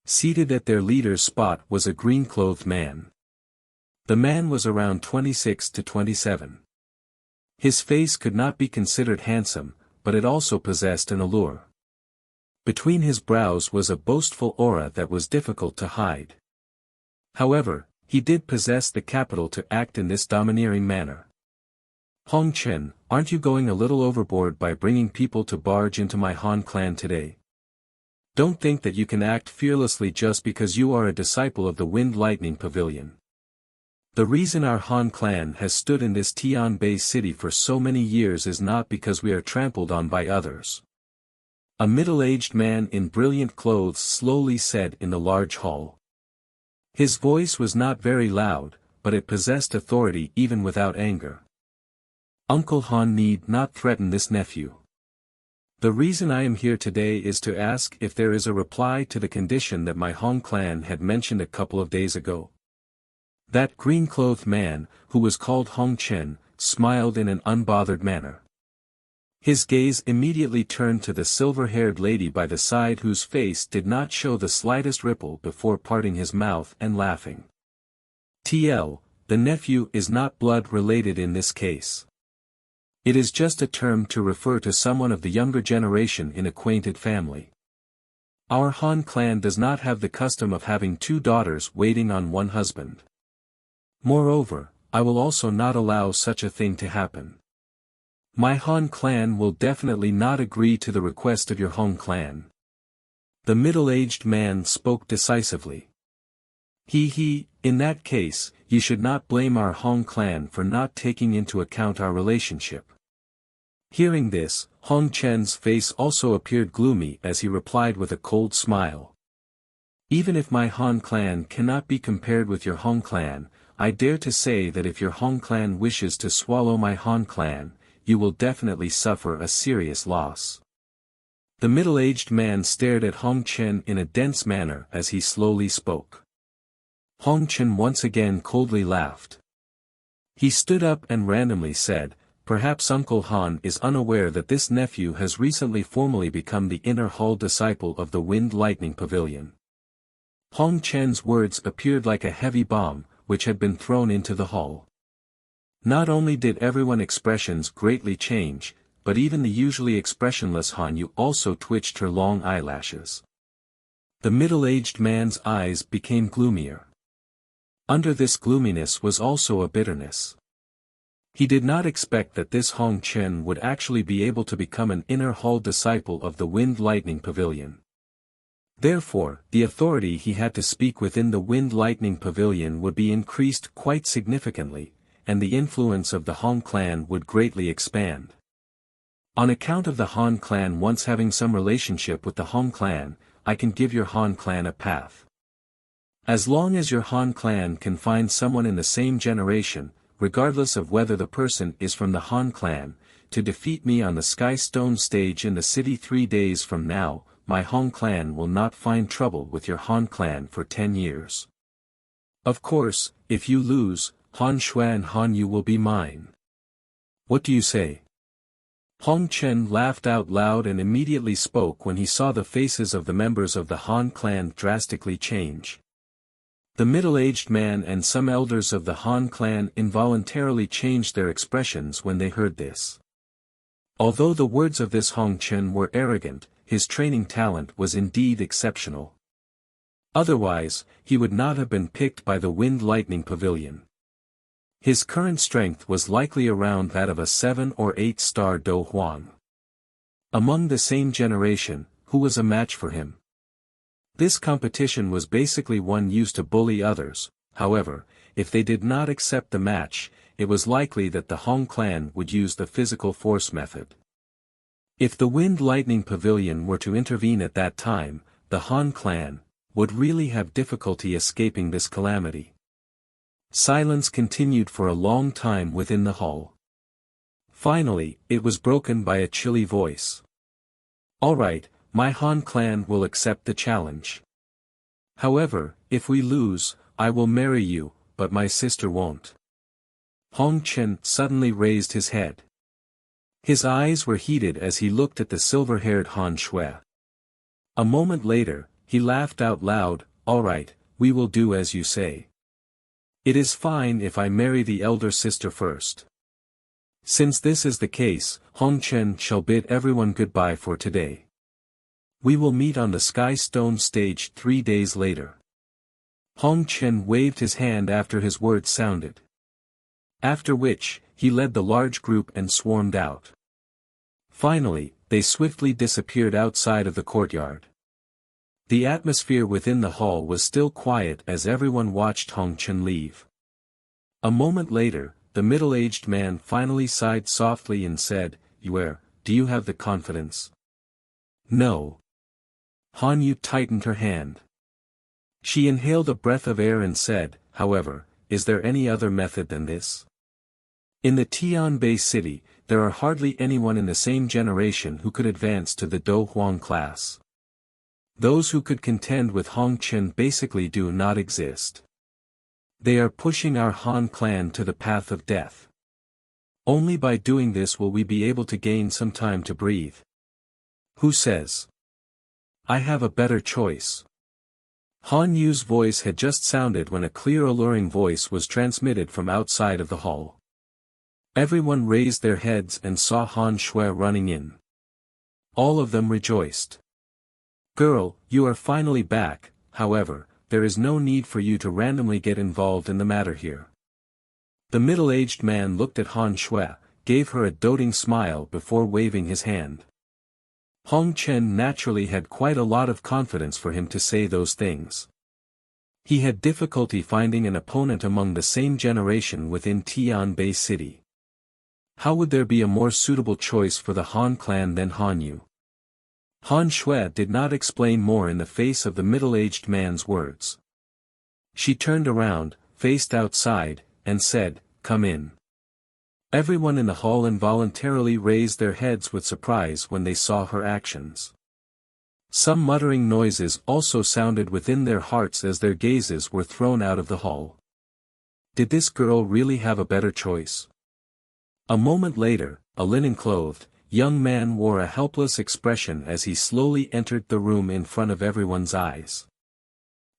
Seated at their leader's spot was a green-clothed man. The man was around 26 to 27. His face could not be considered handsome, but it also possessed an allure. Between his brows was a boastful aura that was difficult to hide. However, he did possess the capital to act in this domineering manner. Hong Chen, aren't you going a little overboard by bringing people to barge into my Han clan today? Don't think that you can act fearlessly just because you are a disciple of the Wind Lightning Pavilion. The reason our Han clan has stood in this Tian Bei City for so many years is not because we are trampled on by others. A middle-aged man in brilliant clothes slowly said in the large hall. His voice was not very loud, but it possessed authority even without anger. Uncle Han need not threaten this nephew. The reason I am here today is to ask if there is a reply to the condition that my Han clan had mentioned a couple of days ago. That green-clothed man, who was called Hong Chen, smiled in an unbothered manner. His gaze immediately turned to the silver-haired lady by the side whose face did not show the slightest ripple before parting his mouth and laughing. TL, the nephew is not blood-related in this case. It is just a term to refer to someone of the younger generation in acquainted family. Our Han clan does not have the custom of having 2 daughters waiting on one husband. Moreover, I will also not allow such a thing to happen. My Han clan will definitely not agree to the request of your Hong clan. The middle-aged man spoke decisively. In that case, you should not blame our Hong clan for not taking into account our relationship. Hearing this, Hong Chen's face also appeared gloomy as he replied with a cold smile. Even if my Han clan cannot be compared with your Hong clan, I dare to say that if your Hong clan wishes to swallow my Han clan, you will definitely suffer a serious loss. The middle-aged man stared at Hong Chen in a dense manner as he slowly spoke. Hong Chen once again coldly laughed. He stood up and randomly said, "Perhaps Uncle Han is unaware that this nephew has recently formally become the inner hall disciple of the Wind Lightning Pavilion." Hong Chen's words appeared like a heavy bomb, which had been thrown into the hall. Not only did everyone's expressions greatly change, but even the usually expressionless Han Yu also twitched her long eyelashes. The middle-aged man's eyes became gloomier. Under this gloominess was also a bitterness. He did not expect that this Hong Chen would actually be able to become an inner hall disciple of the Wind Lightning Pavilion. Therefore, the authority he had to speak within the Wind Lightning Pavilion would be increased quite significantly, and the influence of the Han clan would greatly expand. On account of the Han clan once having some relationship with the Hong clan, I can give your Han clan a path. As long as your Han clan can find someone in the same generation, regardless of whether the person is from the Han clan, to defeat me on the Sky Stone stage in the city 3 days from now, my Han clan will not find trouble with your Han clan for 10 years. Of course, if you lose, Han Shui and Han Yu will be mine. What do you say? Hong Chen laughed out loud and immediately spoke when he saw the faces of the members of the Han clan drastically change. The middle-aged man and some elders of the Han clan involuntarily changed their expressions when they heard this. Although the words of this Hong Chen were arrogant, his training talent was indeed exceptional. Otherwise, he would not have been picked by the Wind Lightning Pavilion. His current strength was likely around that of a 7 or 8-star Dou Huang. Among the same generation, who was a match for him? This competition was basically one used to bully others. However, if they did not accept the match, it was likely that the Hong clan would use the physical force method. If the Wind Lightning Pavilion were to intervene at that time, the Han clan would really have difficulty escaping this calamity. Silence continued for a long time within the hall. Finally, it was broken by a chilly voice. "All right, my Han clan will accept the challenge. However, if we lose, I will marry you, but my sister won't." Hong Chen suddenly raised his head. His eyes were heated as he looked at the silver-haired Han Shui. A moment later, he laughed out loud, "All right, we will do as you say. It is fine if I marry the elder sister first." Since this is the case, Hong Chen shall bid everyone goodbye for today. We will meet on the Sky Stone stage 3 days later. Hong Chen waved his hand after his words sounded. After which, he led the large group and swarmed out. Finally, they swiftly disappeared outside of the courtyard. The atmosphere within the hall was still quiet as everyone watched Hong Chen leave. A moment later, the middle-aged man finally sighed softly and said, Do you have the confidence?" "No." Han Yu tightened her hand. She inhaled a breath of air and said, "However, is there any other method than this? In the Tian Bei City, there are hardly anyone in the same generation who could advance to the Dou Huang class. Those who could contend with Hong Chen basically do not exist. They are pushing our Han clan to the path of death. Only by doing this will we be able to gain some time to breathe. Who says? I have a better choice." Han Yu's voice had just sounded when a clear alluring voice was transmitted from outside of the hall. Everyone raised their heads and saw Han Shui running in. All of them rejoiced. "Girl, you are finally back. However, there is no need for you to randomly get involved in the matter here." The middle-aged man looked at Han Shui, gave her a doting smile before waving his hand. Hong Chen naturally had quite a lot of confidence for him to say those things. He had difficulty finding an opponent among the same generation within Tian Bei City. How would there be a more suitable choice for the Han clan than Han Yu? Han Shui did not explain more in the face of the middle-aged man's words. She turned around, faced outside, and said, "Come in." Everyone in the hall involuntarily raised their heads with surprise when they saw her actions. Some muttering noises also sounded within their hearts as their gazes were thrown out of the hall. Did this girl really have a better choice? A moment later, a linen-clothed, young man wore a helpless expression as he slowly entered the room in front of everyone's eyes.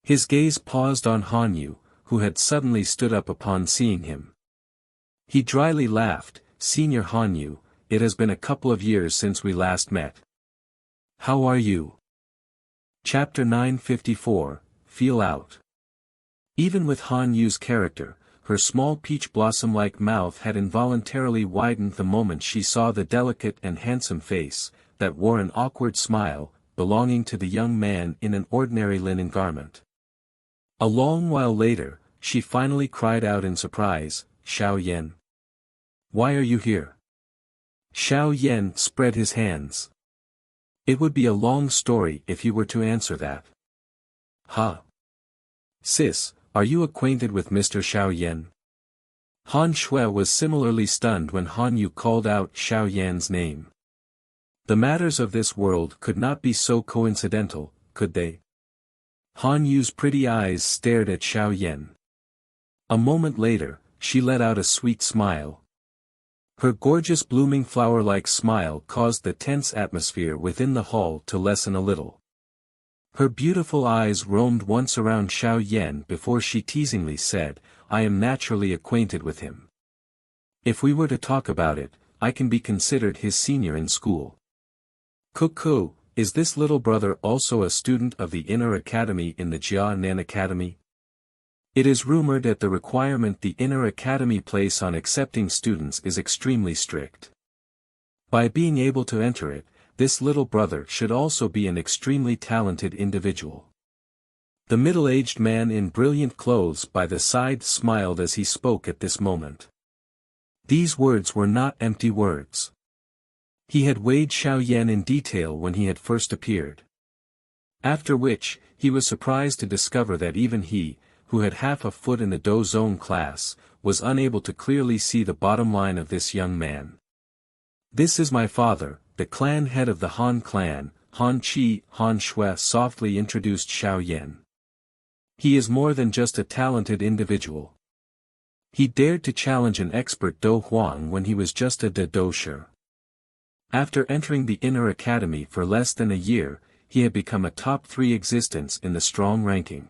His gaze paused on Han Yu, who had suddenly stood up upon seeing him. He dryly laughed, "Senior Han Yu, it has been a couple of years since we last met. How are you?" Chapter 954, Feel Out. Even with Han Yu's character, her small peach blossom-like mouth had involuntarily widened the moment she saw the delicate and handsome face, that wore an awkward smile, belonging to the young man in an ordinary linen garment. A long while later, she finally cried out in surprise, "Xiao Yan. Why are you here?" Xiao Yan spread his hands. "It would be a long story if you were to answer that." "Huh? Sis, are you acquainted with Mr. Xiao Yan?" Han Shui was similarly stunned when Han Yu called out Xiao Yan's name. The matters of this world could not be so coincidental, could they? Han Yu's pretty eyes stared at Xiao Yan. A moment later, she let out a sweet smile. Her gorgeous blooming flower-like smile caused the tense atmosphere within the hall to lessen a little. Her beautiful eyes roamed once around Xiao Yan before she teasingly said, "I am naturally acquainted with him. If we were to talk about it, I can be considered his senior in school." "Cuckoo, is this little brother also a student of the Inner Academy in the Jianan Academy?" It is rumored that the requirement the Inner Academy place on accepting students is extremely strict. By being able to enter it, this little brother should also be an extremely talented individual. The middle-aged man in brilliant clothes by the side smiled as he spoke at this moment. These words were not empty words. He had weighed Xiao Yan in detail when he had first appeared. After which, he was surprised to discover that even he, who had half a foot in the Dou Zone class, was unable to clearly see the bottom line of this young man. "This is my father, the clan head of the Han clan," Han Qi. Han Shui softly introduced Xiao Yan. "He is more than just a talented individual. He dared to challenge an expert Dou Huang when he was just a Dou. After entering the Inner Academy for less than a year, he had become a top 3 existence in the strong ranking.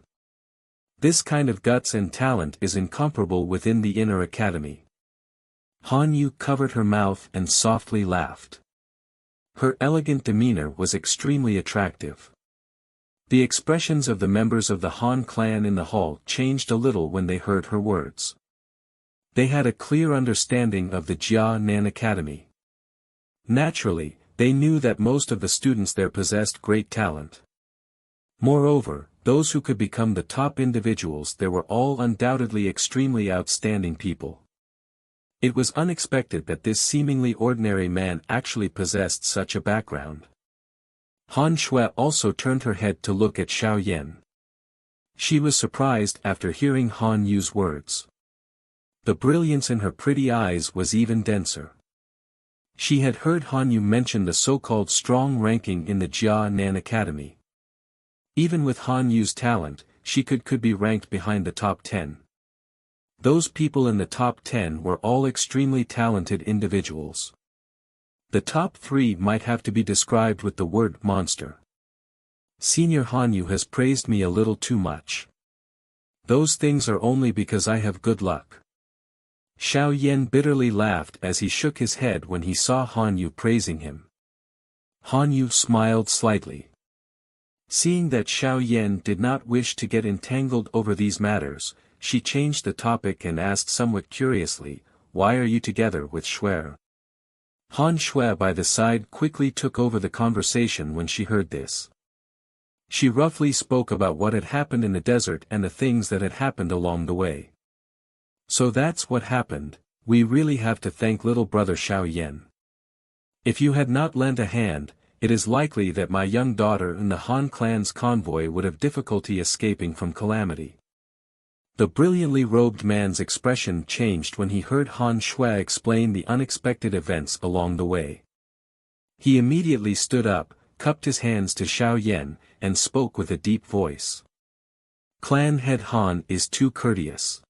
This kind of guts and talent is incomparable within the Inner Academy." Han Yu covered her mouth and softly laughed. Her elegant demeanor was extremely attractive. The expressions of the members of the Han clan in the hall changed a little when they heard her words. They had a clear understanding of the Jianan Academy. Naturally, they knew that most of the students there possessed great talent. Moreover, those who could become the top individuals there were all undoubtedly extremely outstanding people. It was unexpected that this seemingly ordinary man actually possessed such a background. Han Shui also turned her head to look at Xiao Yan. She was surprised after hearing Han Yu's words. The brilliance in her pretty eyes was even denser. She had heard Han Yu mention the so-called strong ranking in the Jianan Academy. Even with Han Yu's talent, she could be ranked behind the top 10. Those people in the top 10 were all extremely talented individuals. The top 3 might have to be described with the word monster. "Senior Han Yu has praised me a little too much. Those things are only because I have good luck." Xiao Yan bitterly laughed as he shook his head when he saw Han Yu praising him. Han Yu smiled slightly. Seeing that Xiao Yan did not wish to get entangled over these matters, she changed the topic and asked somewhat curiously, "Why are you together with Shui?" Han Shui by the side quickly took over the conversation when she heard this. She roughly spoke about what had happened in the desert and the things that had happened along the way. "So that's what happened. We really have to thank little brother Xiao Yan. If you had not lent a hand, it is likely that my young daughter and the Han clan's convoy would have difficulty escaping from calamity." The brilliantly robed man's expression changed when he heard Han Shui explain the unexpected events along the way. He immediately stood up, cupped his hands to Xiao Yan, and spoke with a deep voice. "Clan head Han is too courteous.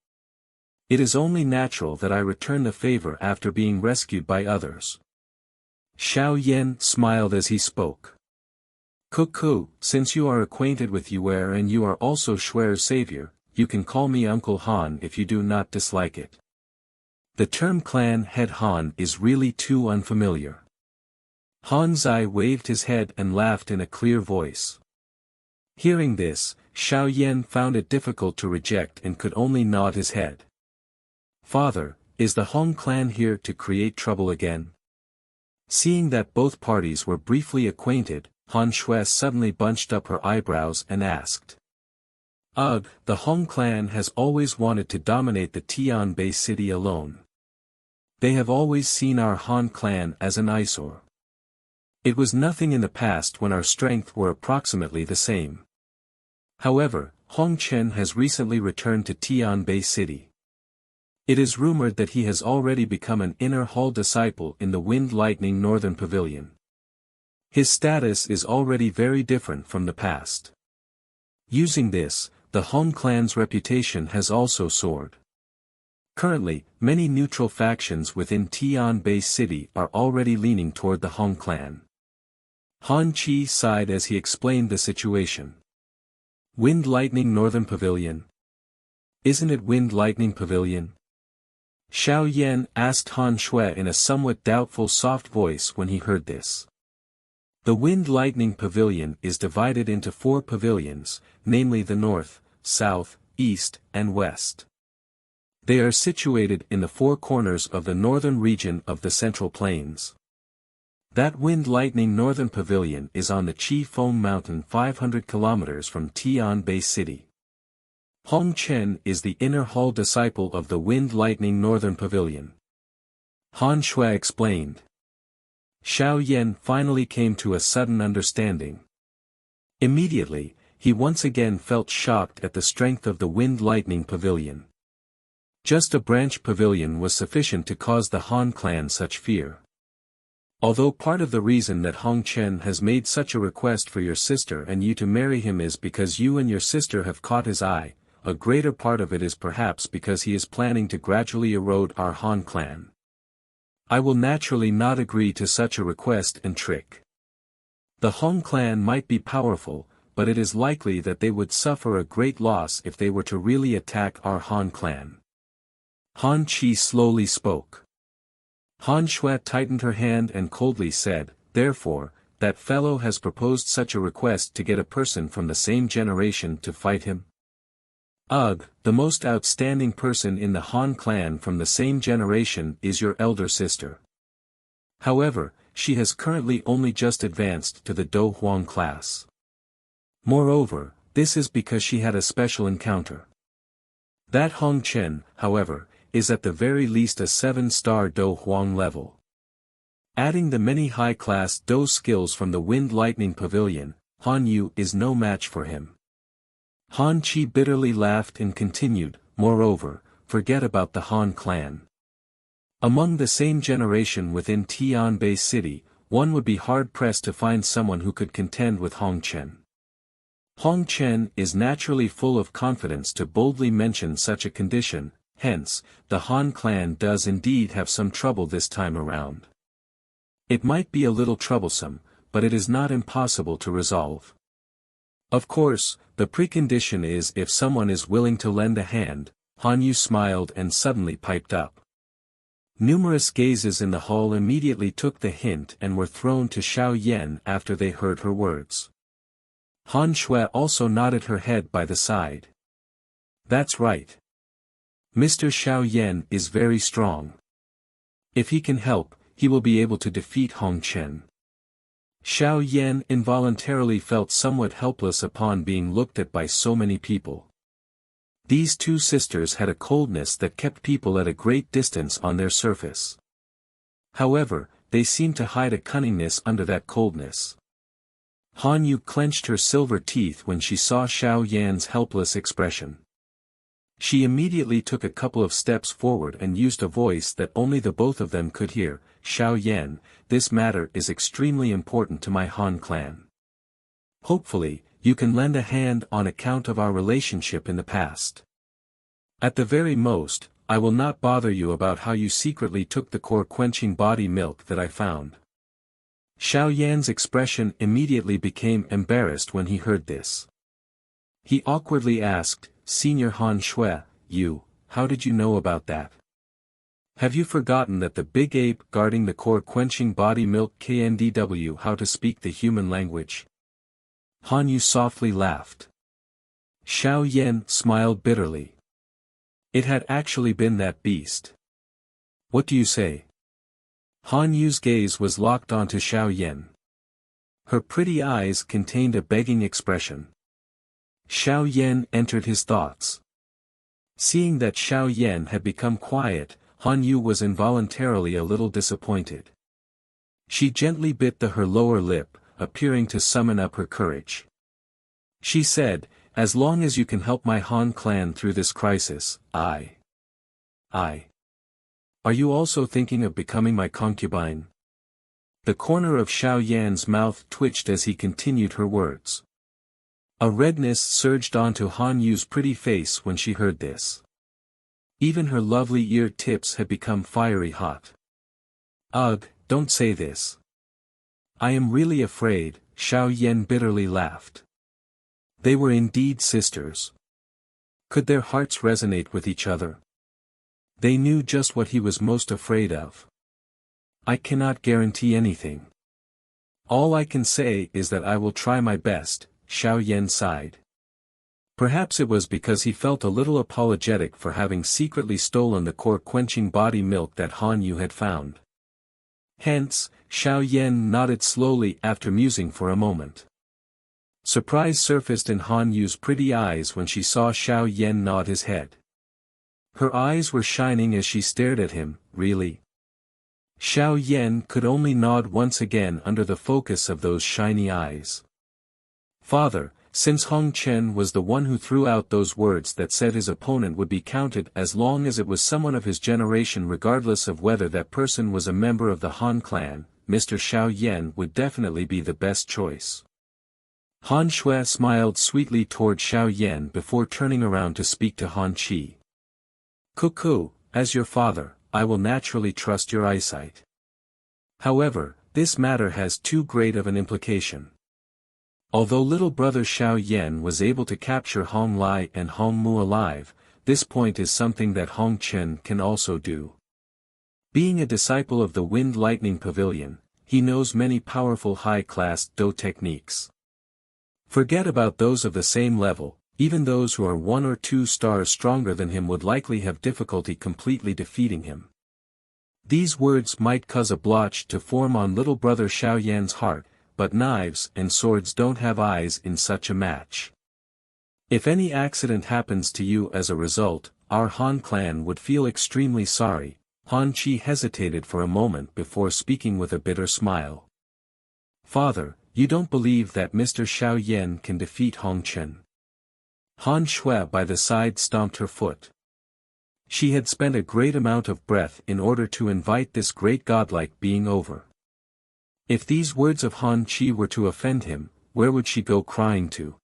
It is only natural that I return the favor after being rescued by others. Xiao Yan smiled as he spoke. Cuckoo, since you are acquainted with Yue and you are also Shui's savior, you can call me Uncle Han if you do not dislike it. The term clan head Han is really too unfamiliar. Han Zai waved his head and laughed in a clear voice. Hearing this, Xiao Yan found it difficult to reject and could only nod his head. Father, is the Hong clan here to create trouble again? Seeing that both parties were briefly acquainted, Han Shui suddenly bunched up her eyebrows and asked. Ugh, the Hong clan has always wanted to dominate the Tian Bei City alone. They have always seen our Han clan as an eyesore. It was nothing in the past when our strength were approximately the same. However, Hong Chen has recently returned to Tian Bei City. It is rumored that he has already become an inner hall disciple in the Wind Lightning Northern Pavilion. His status is already very different from the past. Using this, the Hong clan's reputation has also soared. Currently, many neutral factions within Tian Bei City are already leaning toward the Hong clan. Han Qi sighed as he explained the situation. Wind Lightning Northern Pavilion? Isn't it Wind Lightning Pavilion? Xiao Yan asked Han Shui in a somewhat doubtful soft voice when he heard this. The Wind Lightning Pavilion is divided into 4 pavilions, namely the north, south, east, and west. They are situated in the 4 corners of the northern region of the Central Plains. That Wind Lightning Northern Pavilion is on the Qi Feng Mountain 500 kilometers from Tian Bei City. Hong Chen is the inner hall disciple of the Wind Lightning Northern Pavilion. Han Shui explained. Xiao Yan finally came to a sudden understanding. Immediately, he once again felt shocked at the strength of the Wind Lightning Pavilion. Just a branch pavilion was sufficient to cause the Han clan such fear. Although part of the reason that Hong Chen has made such a request for your sister and you to marry him is because you and your sister have caught his eye, a greater part of it is perhaps because he is planning to gradually erode our Han clan. I will naturally not agree to such a request and trick. The Hong clan might be powerful, but it is likely that they would suffer a great loss if they were to really attack our Han clan. Han Qi slowly spoke. Han Shui tightened her hand and coldly said, therefore, that fellow has proposed such a request to get a person from the same generation to fight him? Ugh, the most outstanding person in the Han clan from the same generation is your elder sister. However, she has currently only just advanced to the Dou Huang class. Moreover, this is because she had a special encounter. That Hong Chen, however, is at the very least a 7-star Dou Huang level. Adding the many high-class Dou skills from the Wind Lightning Pavilion, Han Yu is no match for him. Han Qi bitterly laughed and continued, moreover, forget about the Han clan. Among the same generation within Tian Bei City, one would be hard-pressed to find someone who could contend with Hong Chen. Hong Chen is naturally full of confidence to boldly mention such a condition, hence, the Han clan does indeed have some trouble this time around. It might be a little troublesome, but it is not impossible to resolve. Of course, the precondition is if someone is willing to lend a hand. Han Yu smiled and suddenly piped up. Numerous gazes in the hall immediately took the hint and were thrown to Xiao Yan after they heard her words. Han Shui also nodded her head by the side. That's right. Mr. Xiao Yan is very strong. If he can help, he will be able to defeat Hong Chen. Xiao Yan involuntarily felt somewhat helpless upon being looked at by so many people. These 2 sisters had a coldness that kept people at a great distance on their surface. However, they seemed to hide a cunningness under that coldness. Han Yu clenched her silver teeth when she saw Xiao Yan's helpless expression. She immediately took a couple of steps forward and used a voice that only the both of them could hear. Xiao Yan, this matter is extremely important to my Han clan. Hopefully, you can lend a hand on account of our relationship in the past. At the very most, I will not bother you about how you secretly took the core-quenching body milk that I found. Xiao Yan's expression immediately became embarrassed when he heard this. He awkwardly asked, Senior Han Shui, how did you know about that? Have you forgotten that the big ape guarding the core-quenching body milk KNDW how to speak the human language? Han Yu softly laughed. Xiao Yan smiled bitterly. It had actually been that beast. What do you say? Han Yu's gaze was locked onto Xiao Yan. Her pretty eyes contained a begging expression. Xiao Yan entered his thoughts. Seeing that Xiao Yan had become quiet, Han Yu was involuntarily a little disappointed. She gently bit her lower lip, appearing to summon up her courage. She said, as long as you can help my Han clan through this crisis, Are you also thinking of becoming my concubine? The corner of Xiao Yan's mouth twitched as he continued her words. A redness surged onto Han Yu's pretty face when she heard this. Even her lovely ear tips had become fiery hot. Ugh, don't say this. I am really afraid, Xiao Yan bitterly laughed. They were indeed sisters. Could their hearts resonate with each other? They knew just what he was most afraid of. I cannot guarantee anything. All I can say is that I will try my best, Xiao Yan sighed. Perhaps it was because he felt a little apologetic for having secretly stolen the core-quenching body milk that Han Yu had found. Hence, Xiao Yan nodded slowly after musing for a moment. Surprise surfaced in Han Yu's pretty eyes when she saw Xiao Yan nod his head. Her eyes were shining as she stared at him, really. Xiao Yan could only nod once again under the focus of those shiny eyes. Father, since Hong Chen was the one who threw out those words that said his opponent would be counted as long as it was someone of his generation regardless of whether that person was a member of the Han clan, Mr. Xiao Yan would definitely be the best choice. Han Shui smiled sweetly toward Xiao Yan before turning around to speak to Han Qi. Cuckoo, as your father, I will naturally trust your eyesight. However, this matter has too great of an implication. Although little brother Xiao Yan was able to capture Hong Lai and Hong Mu alive, this point is something that Hong Chen can also do. Being a disciple of the Wind Lightning Pavilion, he knows many powerful high-class Dou techniques. Forget about those of the same level, even those who are 1 or 2 stars stronger than him would likely have difficulty completely defeating him. These words might cause a blotch to form on little brother Xiao Yan's heart, but knives and swords don't have eyes in such a match. If any accident happens to you as a result, our Han clan would feel extremely sorry. Han Qi hesitated for a moment before speaking with a bitter smile. Father, you don't believe that Mr. Xiao Yan can defeat Hong Chen? Han Shui by the side stomped her foot. She had spent a great amount of breath in order to invite this great godlike being over. If these words of Han Qi were to offend him, where would she go crying to?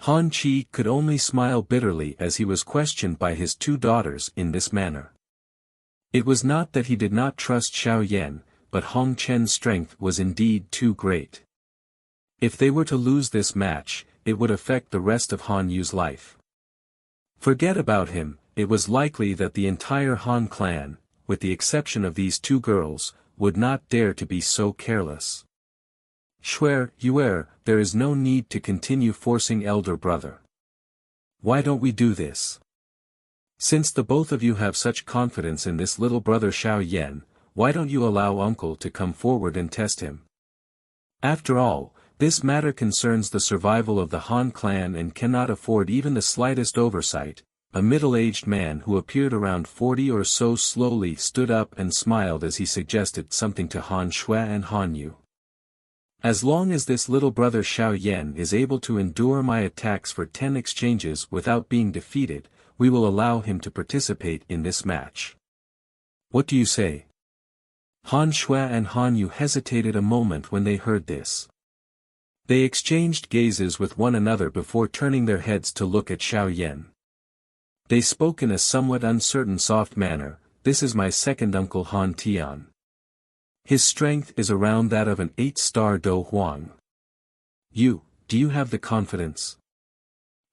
Han Qi could only smile bitterly as he was questioned by his 2 daughters in this manner. It was not that he did not trust Xiao Yan, but Hong Chen's strength was indeed too great. If they were to lose this match, it would affect the rest of Han Yu's life. Forget about him, it was likely that the entire Han clan, with the exception of these 2 girls, would not dare to be so careless. Yuer, there is no need to continue forcing elder brother. Why don't we do this? Since the both of you have such confidence in this little brother Xiao Yan, why don't you allow uncle to come forward and test him? After all, this matter concerns the survival of the Han clan and cannot afford even the slightest oversight. A middle-aged man who appeared around 40 or so slowly stood up and smiled as he suggested something to Han Shui and Han Yu. As long as this little brother Xiao Yan is able to endure my attacks for 10 exchanges without being defeated, we will allow him to participate in this match. What do you say? Han Shui and Han Yu hesitated a moment when they heard this. They exchanged gazes with one another before turning their heads to look at Xiao Yan. They spoke in a somewhat uncertain soft manner. This is my second uncle Han Tian. His strength is around that of an 8-star Dou Huang. Do you have the confidence?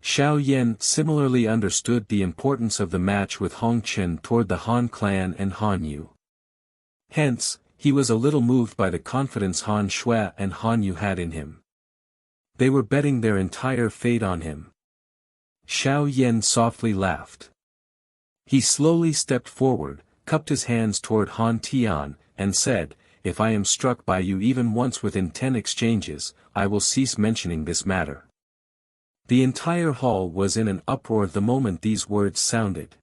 Xiao Yan similarly understood the importance of the match with Hong Chen toward the Han clan and Han Yu. Hence, he was a little moved by the confidence Han Shui and Han Yu had in him. They were betting their entire fate on him. Xiao Yan softly laughed. He slowly stepped forward, cupped his hands toward Han Tian, and said, "If I am struck by you even once within 10 exchanges, I will cease mentioning this matter." The entire hall was in an uproar the moment these words sounded.